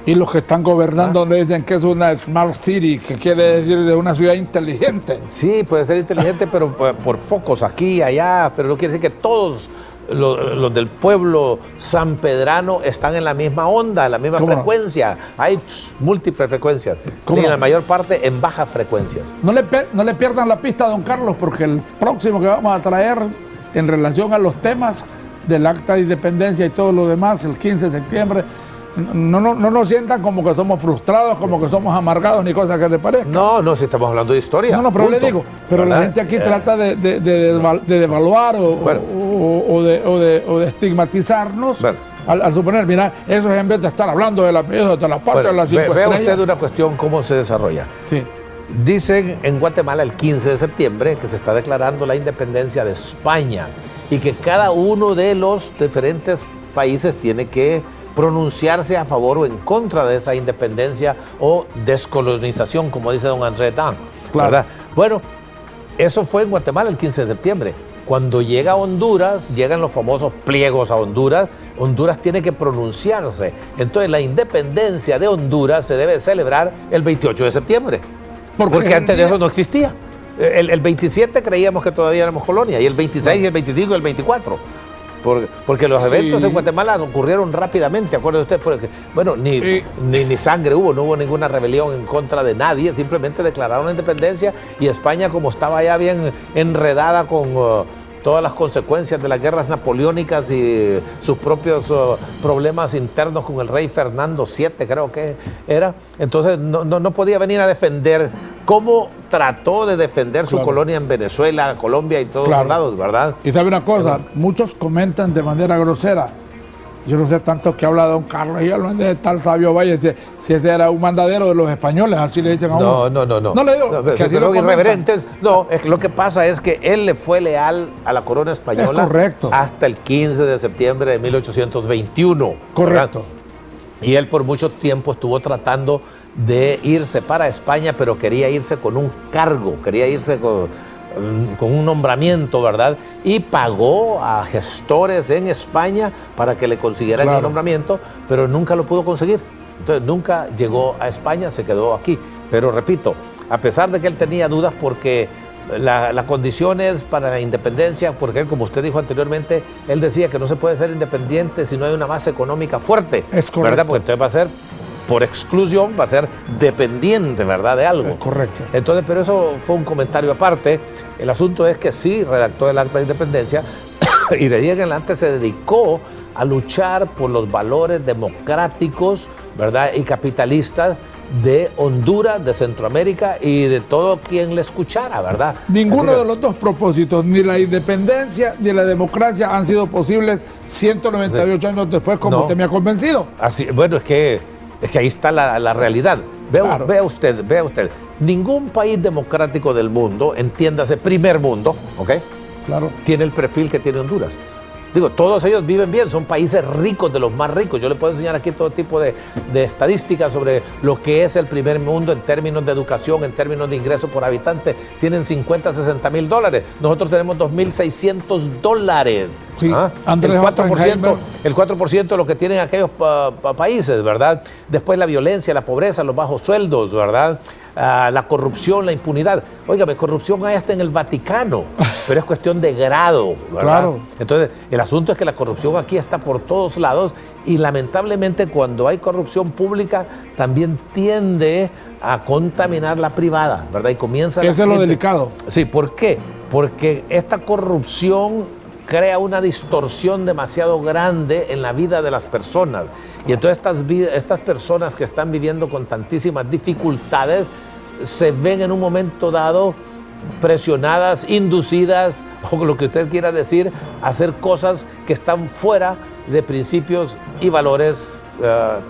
Y los que están gobernando le dicen que es una smart city, que quiere decir de una ciudad inteligente. Sí, puede ser inteligente, pero por focos aquí y allá, pero no quiere decir que todos los del pueblo sanpedrano están en la misma onda, en la misma frecuencia. Hay múltiples frecuencias, y en la mayor parte en bajas frecuencias. No le pierdan la pista a don Carlos, porque el próximo que vamos a traer en relación a los temas del Acta de Independencia y todo lo demás, el 15 de septiembre, no nos sientan como que somos frustrados, como que somos amargados, ni cosas que te parezcan. No, si estamos hablando de historia. No, pero le digo, pero ¿verdad? La gente aquí trata de devaluar o de estigmatizarnos. Bueno. Al suponer, mira, eso es en vez de estar hablando del apellido de la patria, de las 5 estrellas. Vea usted una cuestión, cómo se desarrolla. Sí. Dicen en Guatemala el 15 de septiembre que se está declarando la independencia de España y que cada uno de los diferentes países tiene que pronunciarse a favor o en contra de esa independencia o descolonización, como dice don André Tan, claro. ¿Verdad? Bueno, eso fue en Guatemala el 15 de septiembre. Cuando llega a Honduras, llegan los famosos pliegos a Honduras, Honduras tiene que pronunciarse. Entonces la independencia de Honduras se debe celebrar el 28 de septiembre, porque antes de eso no existía. El 27 creíamos que todavía éramos colonia, y el 26, y el 25 y el 24. Porque los eventos en Guatemala ocurrieron rápidamente, acuérdese usted, porque, bueno, ni sangre hubo, no hubo ninguna rebelión en contra de nadie, simplemente declararon la independencia, y España, como estaba ya bien enredada con todas las consecuencias de las guerras napoleónicas y sus propios problemas internos con el rey Fernando VII, creo que era, entonces no podía venir a defender cómo trató de defender su colonia en Venezuela, Colombia y todos los lados, ¿verdad? Y sabe una cosa, muchos comentan de manera grosera. Yo no sé tanto que habla don Carlos y hablan de tal Sabio Valle, si ese era un mandadero de los españoles, así le dicen a uno. No. No le digo, que así lo irreverentes. No, es que lo que pasa es que él le fue leal a la corona española. Es correcto. Hasta el 15 de septiembre de 1821. Correcto. ¿Verdad? Y él por mucho tiempo estuvo tratando de irse para España, pero quería irse con un cargo, quería irse con un nombramiento, ¿verdad? Y pagó a gestores en España para que le consiguieran el nombramiento, pero nunca lo pudo conseguir. Entonces nunca llegó a España, se quedó aquí. Pero repito, a pesar de que él tenía dudas porque las condiciones para la independencia, porque él, como usted dijo anteriormente, él decía que no se puede ser independiente si no hay una base económica fuerte. Es correcto. ¿Verdad? Porque entonces va a ser, por exclusión, va a ser dependiente, ¿verdad?, de algo. Correcto. Entonces, pero eso fue un comentario aparte. El asunto es que sí redactó el Acta de Independencia y de ahí en adelante se dedicó a luchar por los valores democráticos, ¿verdad?, y capitalistas de Honduras, de Centroamérica y de todo quien le escuchara, ¿verdad? Ninguno de los dos propósitos, ni la independencia ni la democracia, han sido posibles 198 años después, como usted me ha convencido. Así, bueno, es que Es que ahí está la realidad. Claro. Vea usted. Ningún país democrático del mundo, entiéndase primer mundo, ¿ok? Claro. Tiene el perfil que tiene Honduras. Digo, todos ellos viven bien, son países ricos, de los más ricos. Yo le puedo enseñar aquí todo tipo de estadísticas sobre lo que es el primer mundo en términos de educación, en términos de ingresos por habitante. Tienen 50, 60 mil dólares. Nosotros tenemos 2.600 dólares. Sí, ¿Ah? Andrés Oppenheimer. El 4% de lo que tienen aquellos países, ¿verdad? Después la violencia, la pobreza, los bajos sueldos, ¿verdad? La corrupción, la impunidad. Óigame, corrupción hay hasta en el Vaticano, pero es cuestión de grado, ¿verdad? Claro. Entonces, el asunto es que la corrupción aquí está por todos lados y lamentablemente cuando hay corrupción pública también tiende a contaminar la privada, ¿verdad? Y comienza... Eso es lo delicado. Sí, ¿por qué? Porque esta corrupción crea una distorsión demasiado grande en la vida de las personas. Y entonces estas personas que están viviendo con tantísimas dificultades se ven en un momento dado presionadas, inducidas, o lo que usted quiera decir, a hacer cosas que están fuera de principios y valores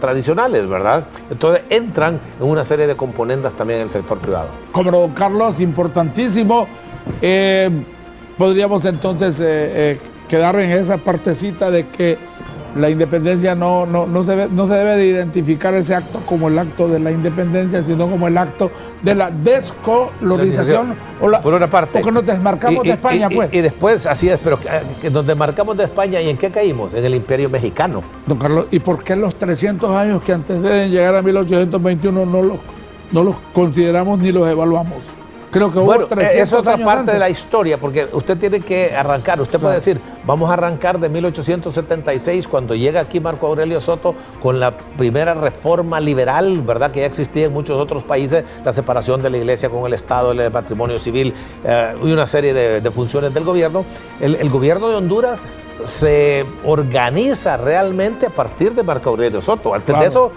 tradicionales, ¿verdad? Entonces entran en una serie de componentes también en el sector privado. Como don Carlos, importantísimo. Podríamos entonces quedar en esa partecita de que la independencia no se debe de identificar ese acto como el acto de la independencia, sino como el acto de la descolonización por una parte. O que nos desmarcamos de España, pues. Y después, así es, pero que nos desmarcamos de España, ¿y en qué caímos? En el Imperio Mexicano. Don Carlos, ¿y por qué los 300 años que anteceden llegar a 1821 no los consideramos ni los evaluamos? Creo que hubo 300 es otra años parte antes de la historia, porque usted tiene que arrancar. Usted puede decir, vamos a arrancar de 1876, cuando llega aquí Marco Aurelio Soto con la primera reforma liberal, ¿verdad? Que ya existía en muchos otros países, la separación de la iglesia con el Estado, el matrimonio civil y una serie de funciones del gobierno. El gobierno de Honduras se organiza realmente a partir de Marco Aurelio Soto. Antes de eso,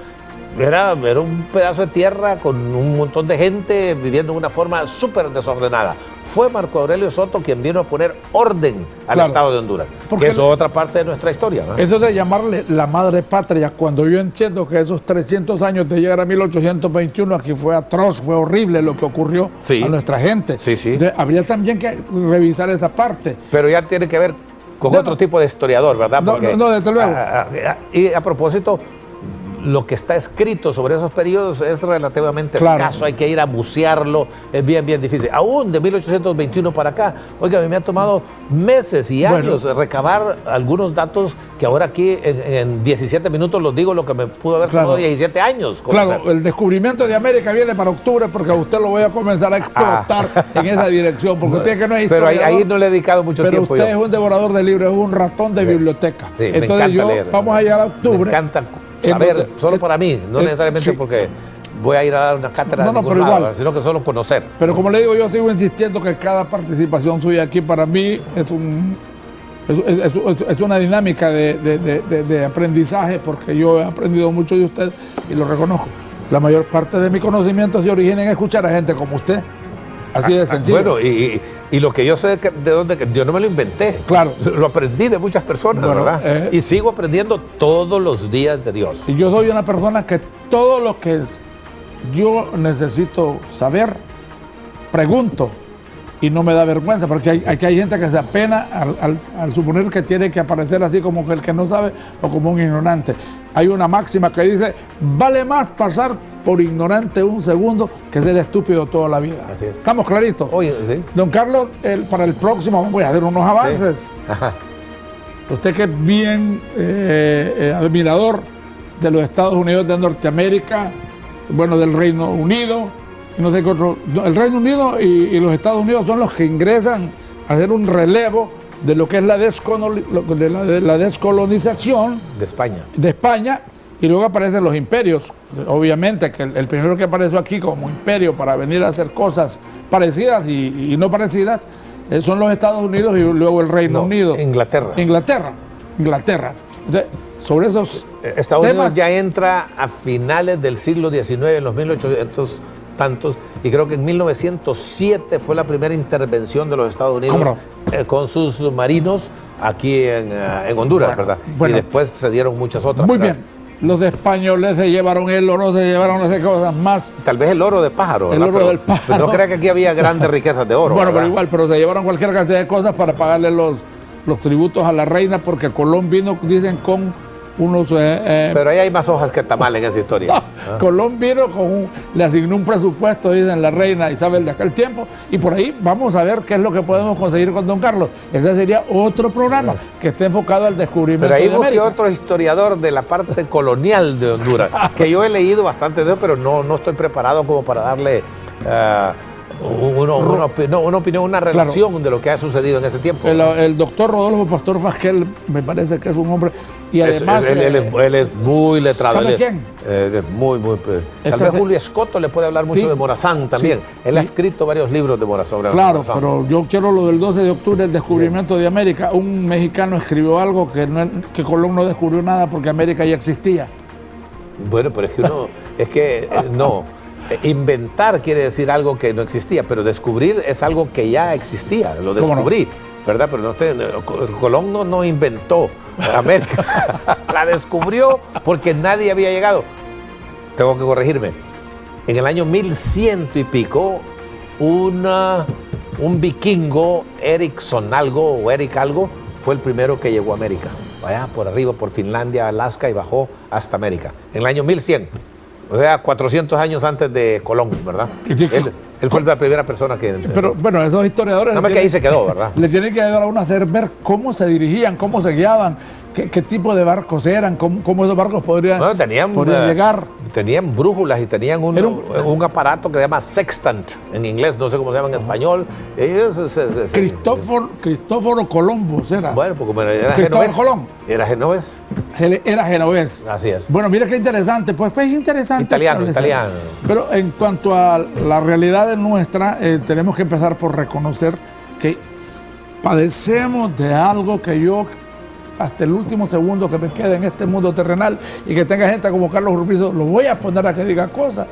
era un pedazo de tierra con un montón de gente viviendo de una forma súper desordenada. Fue Marco Aurelio Soto quien vino a poner orden al Estado de Honduras, que es otra parte de nuestra historia, ¿no? Eso de llamarle la madre patria, cuando yo entiendo que esos 300 años de llegar a 1821 aquí fue atroz, fue horrible lo que ocurrió a nuestra gente. Sí, sí. Entonces, habría también que revisar esa parte. Pero ya tiene que ver con otro tipo de historiador, ¿verdad? Porque, no, desde luego. Y a propósito, lo que está escrito sobre esos periodos es relativamente escaso, hay que ir a bucearlo, es bien difícil. Aún de 1821 para acá, oiga, a mí me ha tomado meses y años recabar algunos datos que ahora aquí en 17 minutos los digo, lo que me pudo haber tomado 17 años. Claro, el descubrimiento de América viene para octubre porque a usted lo voy a comenzar a explotar en esa dirección, porque usted que no es historiador. Pero ahí no le he dedicado mucho tiempo. Pero usted es un devorador de libros, es un ratón de biblioteca. Sí, entonces vamos a llegar a octubre. Me encanta saber, solo para mí, no necesariamente porque voy a ir a dar una cátedra de ningún lado, sino que solo conocer. Pero como le digo, yo sigo insistiendo que cada participación suya aquí para mí es una dinámica de aprendizaje, porque yo he aprendido mucho de usted y lo reconozco. La mayor parte de mi conocimiento se origina en escuchar a gente como usted. Así de sencillo. Bueno, y lo que yo sé de dónde, yo no me lo inventé. Claro. Lo aprendí de muchas personas, ¿verdad? Y sigo aprendiendo todos los días de Dios. Y yo soy una persona que todo lo que yo necesito saber, pregunto. Y no me da vergüenza, porque hay gente que se apena al suponer que tiene que aparecer así como el que no sabe o como un ignorante. Hay una máxima que dice, vale más pasar por ignorante un segundo que ser estúpido toda la vida. Así es. ¿Estamos claritos? Oye, sí. Don Carlos, para el próximo voy a hacer unos avances. Sí. Ajá. Usted que es bien admirador de los Estados Unidos de Norteamérica, bueno, del Reino Unido, no sé qué otro. El Reino Unido y los Estados Unidos son los que ingresan a hacer un relevo de lo que es la descolonización de España, y luego aparecen los imperios. Obviamente que el primero que apareció aquí como imperio para venir a hacer cosas parecidas y no parecidas son los Estados Unidos y luego el Reino Unido. Inglaterra. Entonces, sobre esos Estados temas, Unidos ya entra a finales del siglo XIX, en los 1800 tantos, y creo que en 1907 fue la primera intervención de los Estados Unidos con sus submarinos aquí en Honduras, ¿verdad? Bueno, y después se dieron muchas otras. Muy bien. los españoles se llevaron el oro, se llevaron no sé qué cosas más. Tal vez el oro de pájaro. El oro del pájaro. Pero no crea que aquí había grandes riquezas de oro. Bueno, ¿verdad? pero igual, pero se llevaron cualquier cantidad de cosas para pagarle los tributos a la reina, porque Colón vino, dicen, con unos... Pero ahí hay más hojas que tamal en esa historia. Colón vino le asignó un presupuesto, dicen, la reina Isabel de aquel tiempo, y por ahí vamos a ver qué es lo que podemos conseguir con don Carlos. Ese sería otro programa que esté enfocado al descubrimiento Pero ahí de busqué América. otro historiador de la parte colonial de Honduras, que yo he leído bastante de eso, pero no estoy preparado como para darle una opinión, una relación de lo que ha sucedido en ese tiempo. El doctor Rodolfo Pastor Fasquel me parece que es un hombre, y además... Él es muy letrado. ¿Sabe quién? Es muy... Tal vez Julio Escoto le puede hablar mucho de Morazán también. Él ha escrito varios libros de Morazán. Claro, pero yo quiero lo del 12 de octubre, el descubrimiento de América. Un mexicano escribió algo que Colón no descubrió nada porque América ya existía. Bueno, pero es que no. Inventar quiere decir algo que no existía, pero descubrir es algo que ya existía. Lo descubrí, ¿verdad? Pero Colón no inventó América. La descubrió porque nadie había llegado. Tengo que corregirme. En el año 1100 y pico, un vikingo, Eric algo, fue el primero que llegó a América. Allá por arriba, por Finlandia, Alaska, y bajó hasta América. En el año 1100. O sea, 400 años antes de Colón, ¿verdad? Él fue la primera persona que... Pero bueno, esos historiadores... Nada más que ahí se quedó, ¿verdad? Le tienen que ayudar a uno a hacer ver cómo se dirigían, cómo se guiaban, qué tipo de barcos eran, cómo esos barcos podrían llegar. Tenían brújulas y tenían un aparato que se llama sextant en inglés, no sé cómo se llama en español. Cristóforo Colombo, ¿será? Bueno, porque era Cristóbal Colón. Era genovés. Era genovés. Así es. Bueno, mira qué interesante. Pues es interesante. Italiano. Pero en cuanto a la realidad nuestra, tenemos que empezar por reconocer que padecemos de algo que yo, hasta el último segundo que me quede en este mundo terrenal y que tenga gente como Carlos Urbizo, lo voy a poner a que diga cosas,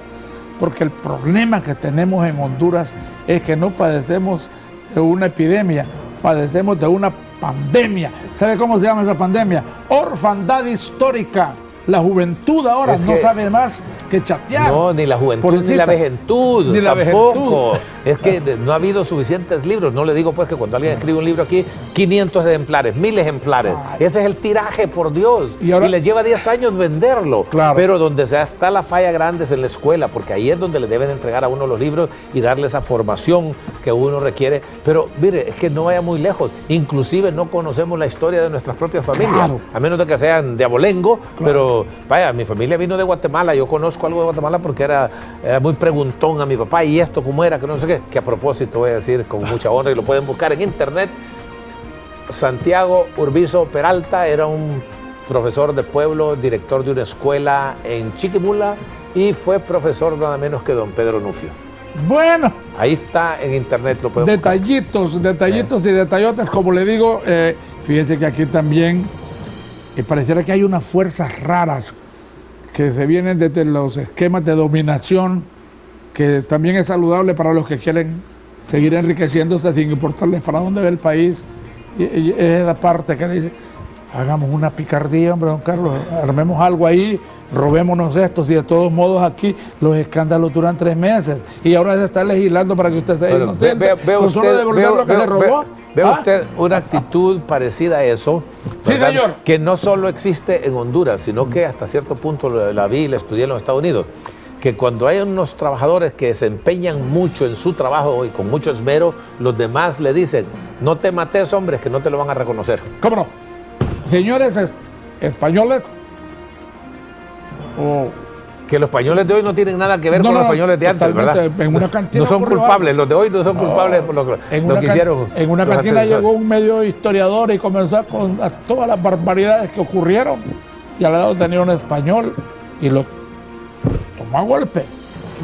porque el problema que tenemos en Honduras es que no padecemos de una epidemia, padecemos de una pandemia. ¿Sabe cómo se llama esa pandemia? Orfandad histórica. La juventud ahora no sabe más que chatear. No, ni la juventud, ni la vejentud. Ni la tampoco. Es que no ha habido suficientes libros. No le digo pues que cuando alguien escribe un libro aquí, 500 ejemplares, 1000 ejemplares. Ese es el tiraje, por Dios. Y les lleva 10 años venderlo. Claro. Pero donde está la falla grande es en la escuela, porque ahí es donde le deben entregar a uno los libros y darle esa formación que uno requiere. Pero mire, es que no vaya muy lejos. Inclusive no conocemos la historia de nuestras propias familias. Claro. A menos de que sean de abolengo, pero vaya, mi familia vino de Guatemala, yo conozco algo de Guatemala porque era muy preguntón a mi papá, y esto cómo era, que no sé qué, que a propósito voy a decir con mucha honra, y lo pueden buscar en internet. Santiago Urbizo Peralta era un profesor de pueblo, director de una escuela en Chiquimula, y fue profesor nada menos que don Pedro Nufio. Bueno, ahí está en internet, lo pueden detallitos y detallotes, como le digo. Fíjese que aquí también pareciera que hay unas fuerzas raras que se vienen desde los esquemas de dominación, que también es saludable para los que quieren seguir enriqueciéndose sin importarles para dónde va el país. Y es esa parte que le dice, hagamos una picardía, hombre, don Carlos, armemos algo ahí, robémonos esto, si de todos modos aquí los escándalos duran 3 meses y ahora se está legislando para que usted sea inocente, con solo devolver lo que se robó. ¿Ve usted una actitud parecida a eso? Sí, ¿verdad? señor. Que no solo existe en Honduras, sino que hasta cierto punto la vi y la estudié en los Estados Unidos. Que cuando hay unos trabajadores que se empeñan mucho en su trabajo y con mucho esmero, los demás le dicen, no te mates, hombre, que no te lo van a reconocer. ¿Cómo no? Señores españoles, que los españoles de hoy no tienen nada que ver con los españoles de antes, ¿verdad? En una cantina no son culpables, los de hoy no son culpables por lo que hicieron. En una cantina llegó un medio historiador y comenzó con todas las barbaridades que ocurrieron, y al lado tenía un español y lo tomó a golpe.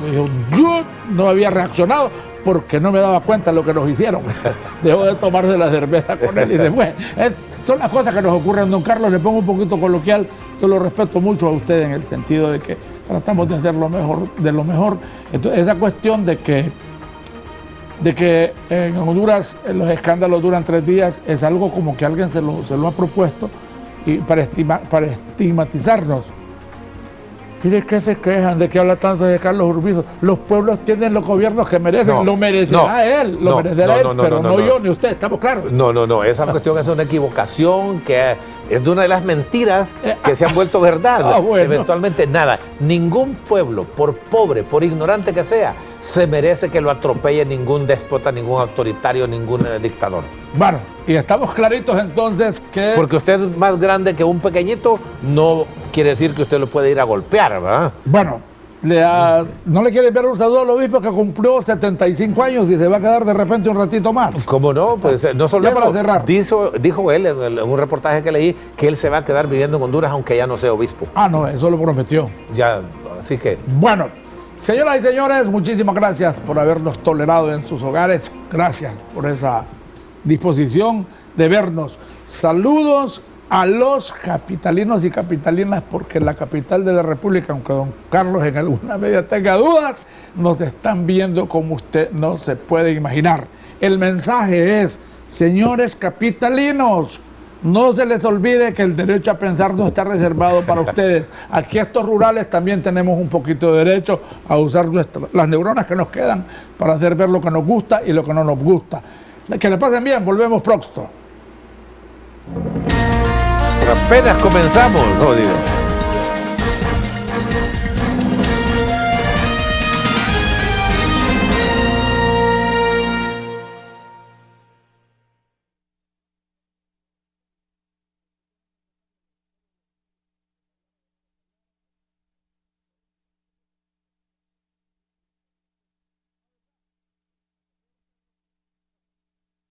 Y dijo, yo no había reaccionado porque no me daba cuenta de lo que nos hicieron. Dejó de tomarse la cerveza con él y después. Son las cosas que nos ocurren, don Carlos. Le pongo un poquito coloquial. Yo lo respeto mucho a usted en el sentido de que tratamos de hacer lo mejor de lo mejor. Entonces, esa cuestión de que en Honduras los escándalos duran 3 días es algo como que alguien se lo ha propuesto y para estigmatizarnos. ¿Y de qué se quejan? ¿De qué habla tanto de Carlos Urbizo? Los pueblos tienen los gobiernos que merecen. No, lo merecerá él, lo merecerá él, pero no yo ni usted, ¿estamos claros? No, esa cuestión es una equivocación que es de una de las mentiras que se han vuelto verdad. Bueno. Eventualmente nada. Ningún pueblo, por pobre, por ignorante que sea, se merece que lo atropelle ningún déspota, ningún autoritario, ningún dictador. Bueno, y estamos claritos entonces que... Porque usted es más grande que un pequeñito, no quiere decir que usted lo puede ir a golpear, ¿verdad? Bueno, ¿no le quiere enviar un saludo al obispo que cumplió 75 años y se va a quedar de repente un ratito más? ¿Cómo no? Pues no solo Ya para cerrar. dijo él en un reportaje que leí que él se va a quedar viviendo en Honduras aunque ya no sea obispo. Ah, no, eso lo prometió. Ya, así que... Bueno, señoras y señores, muchísimas gracias por habernos tolerado en sus hogares. Gracias por esa disposición de vernos. Saludos a los capitalinos y capitalinas, porque en la capital de la República, aunque don Carlos en alguna medida tenga dudas, nos están viendo como usted no se puede imaginar. El mensaje es, señores capitalinos, no se les olvide que el derecho a pensar no está reservado para ustedes. Aquí estos rurales también tenemos un poquito de derecho a usar las neuronas que nos quedan para hacer ver lo que nos gusta y lo que no nos gusta. Que le pasen bien, volvemos pronto. Apenas comenzamos, jodido.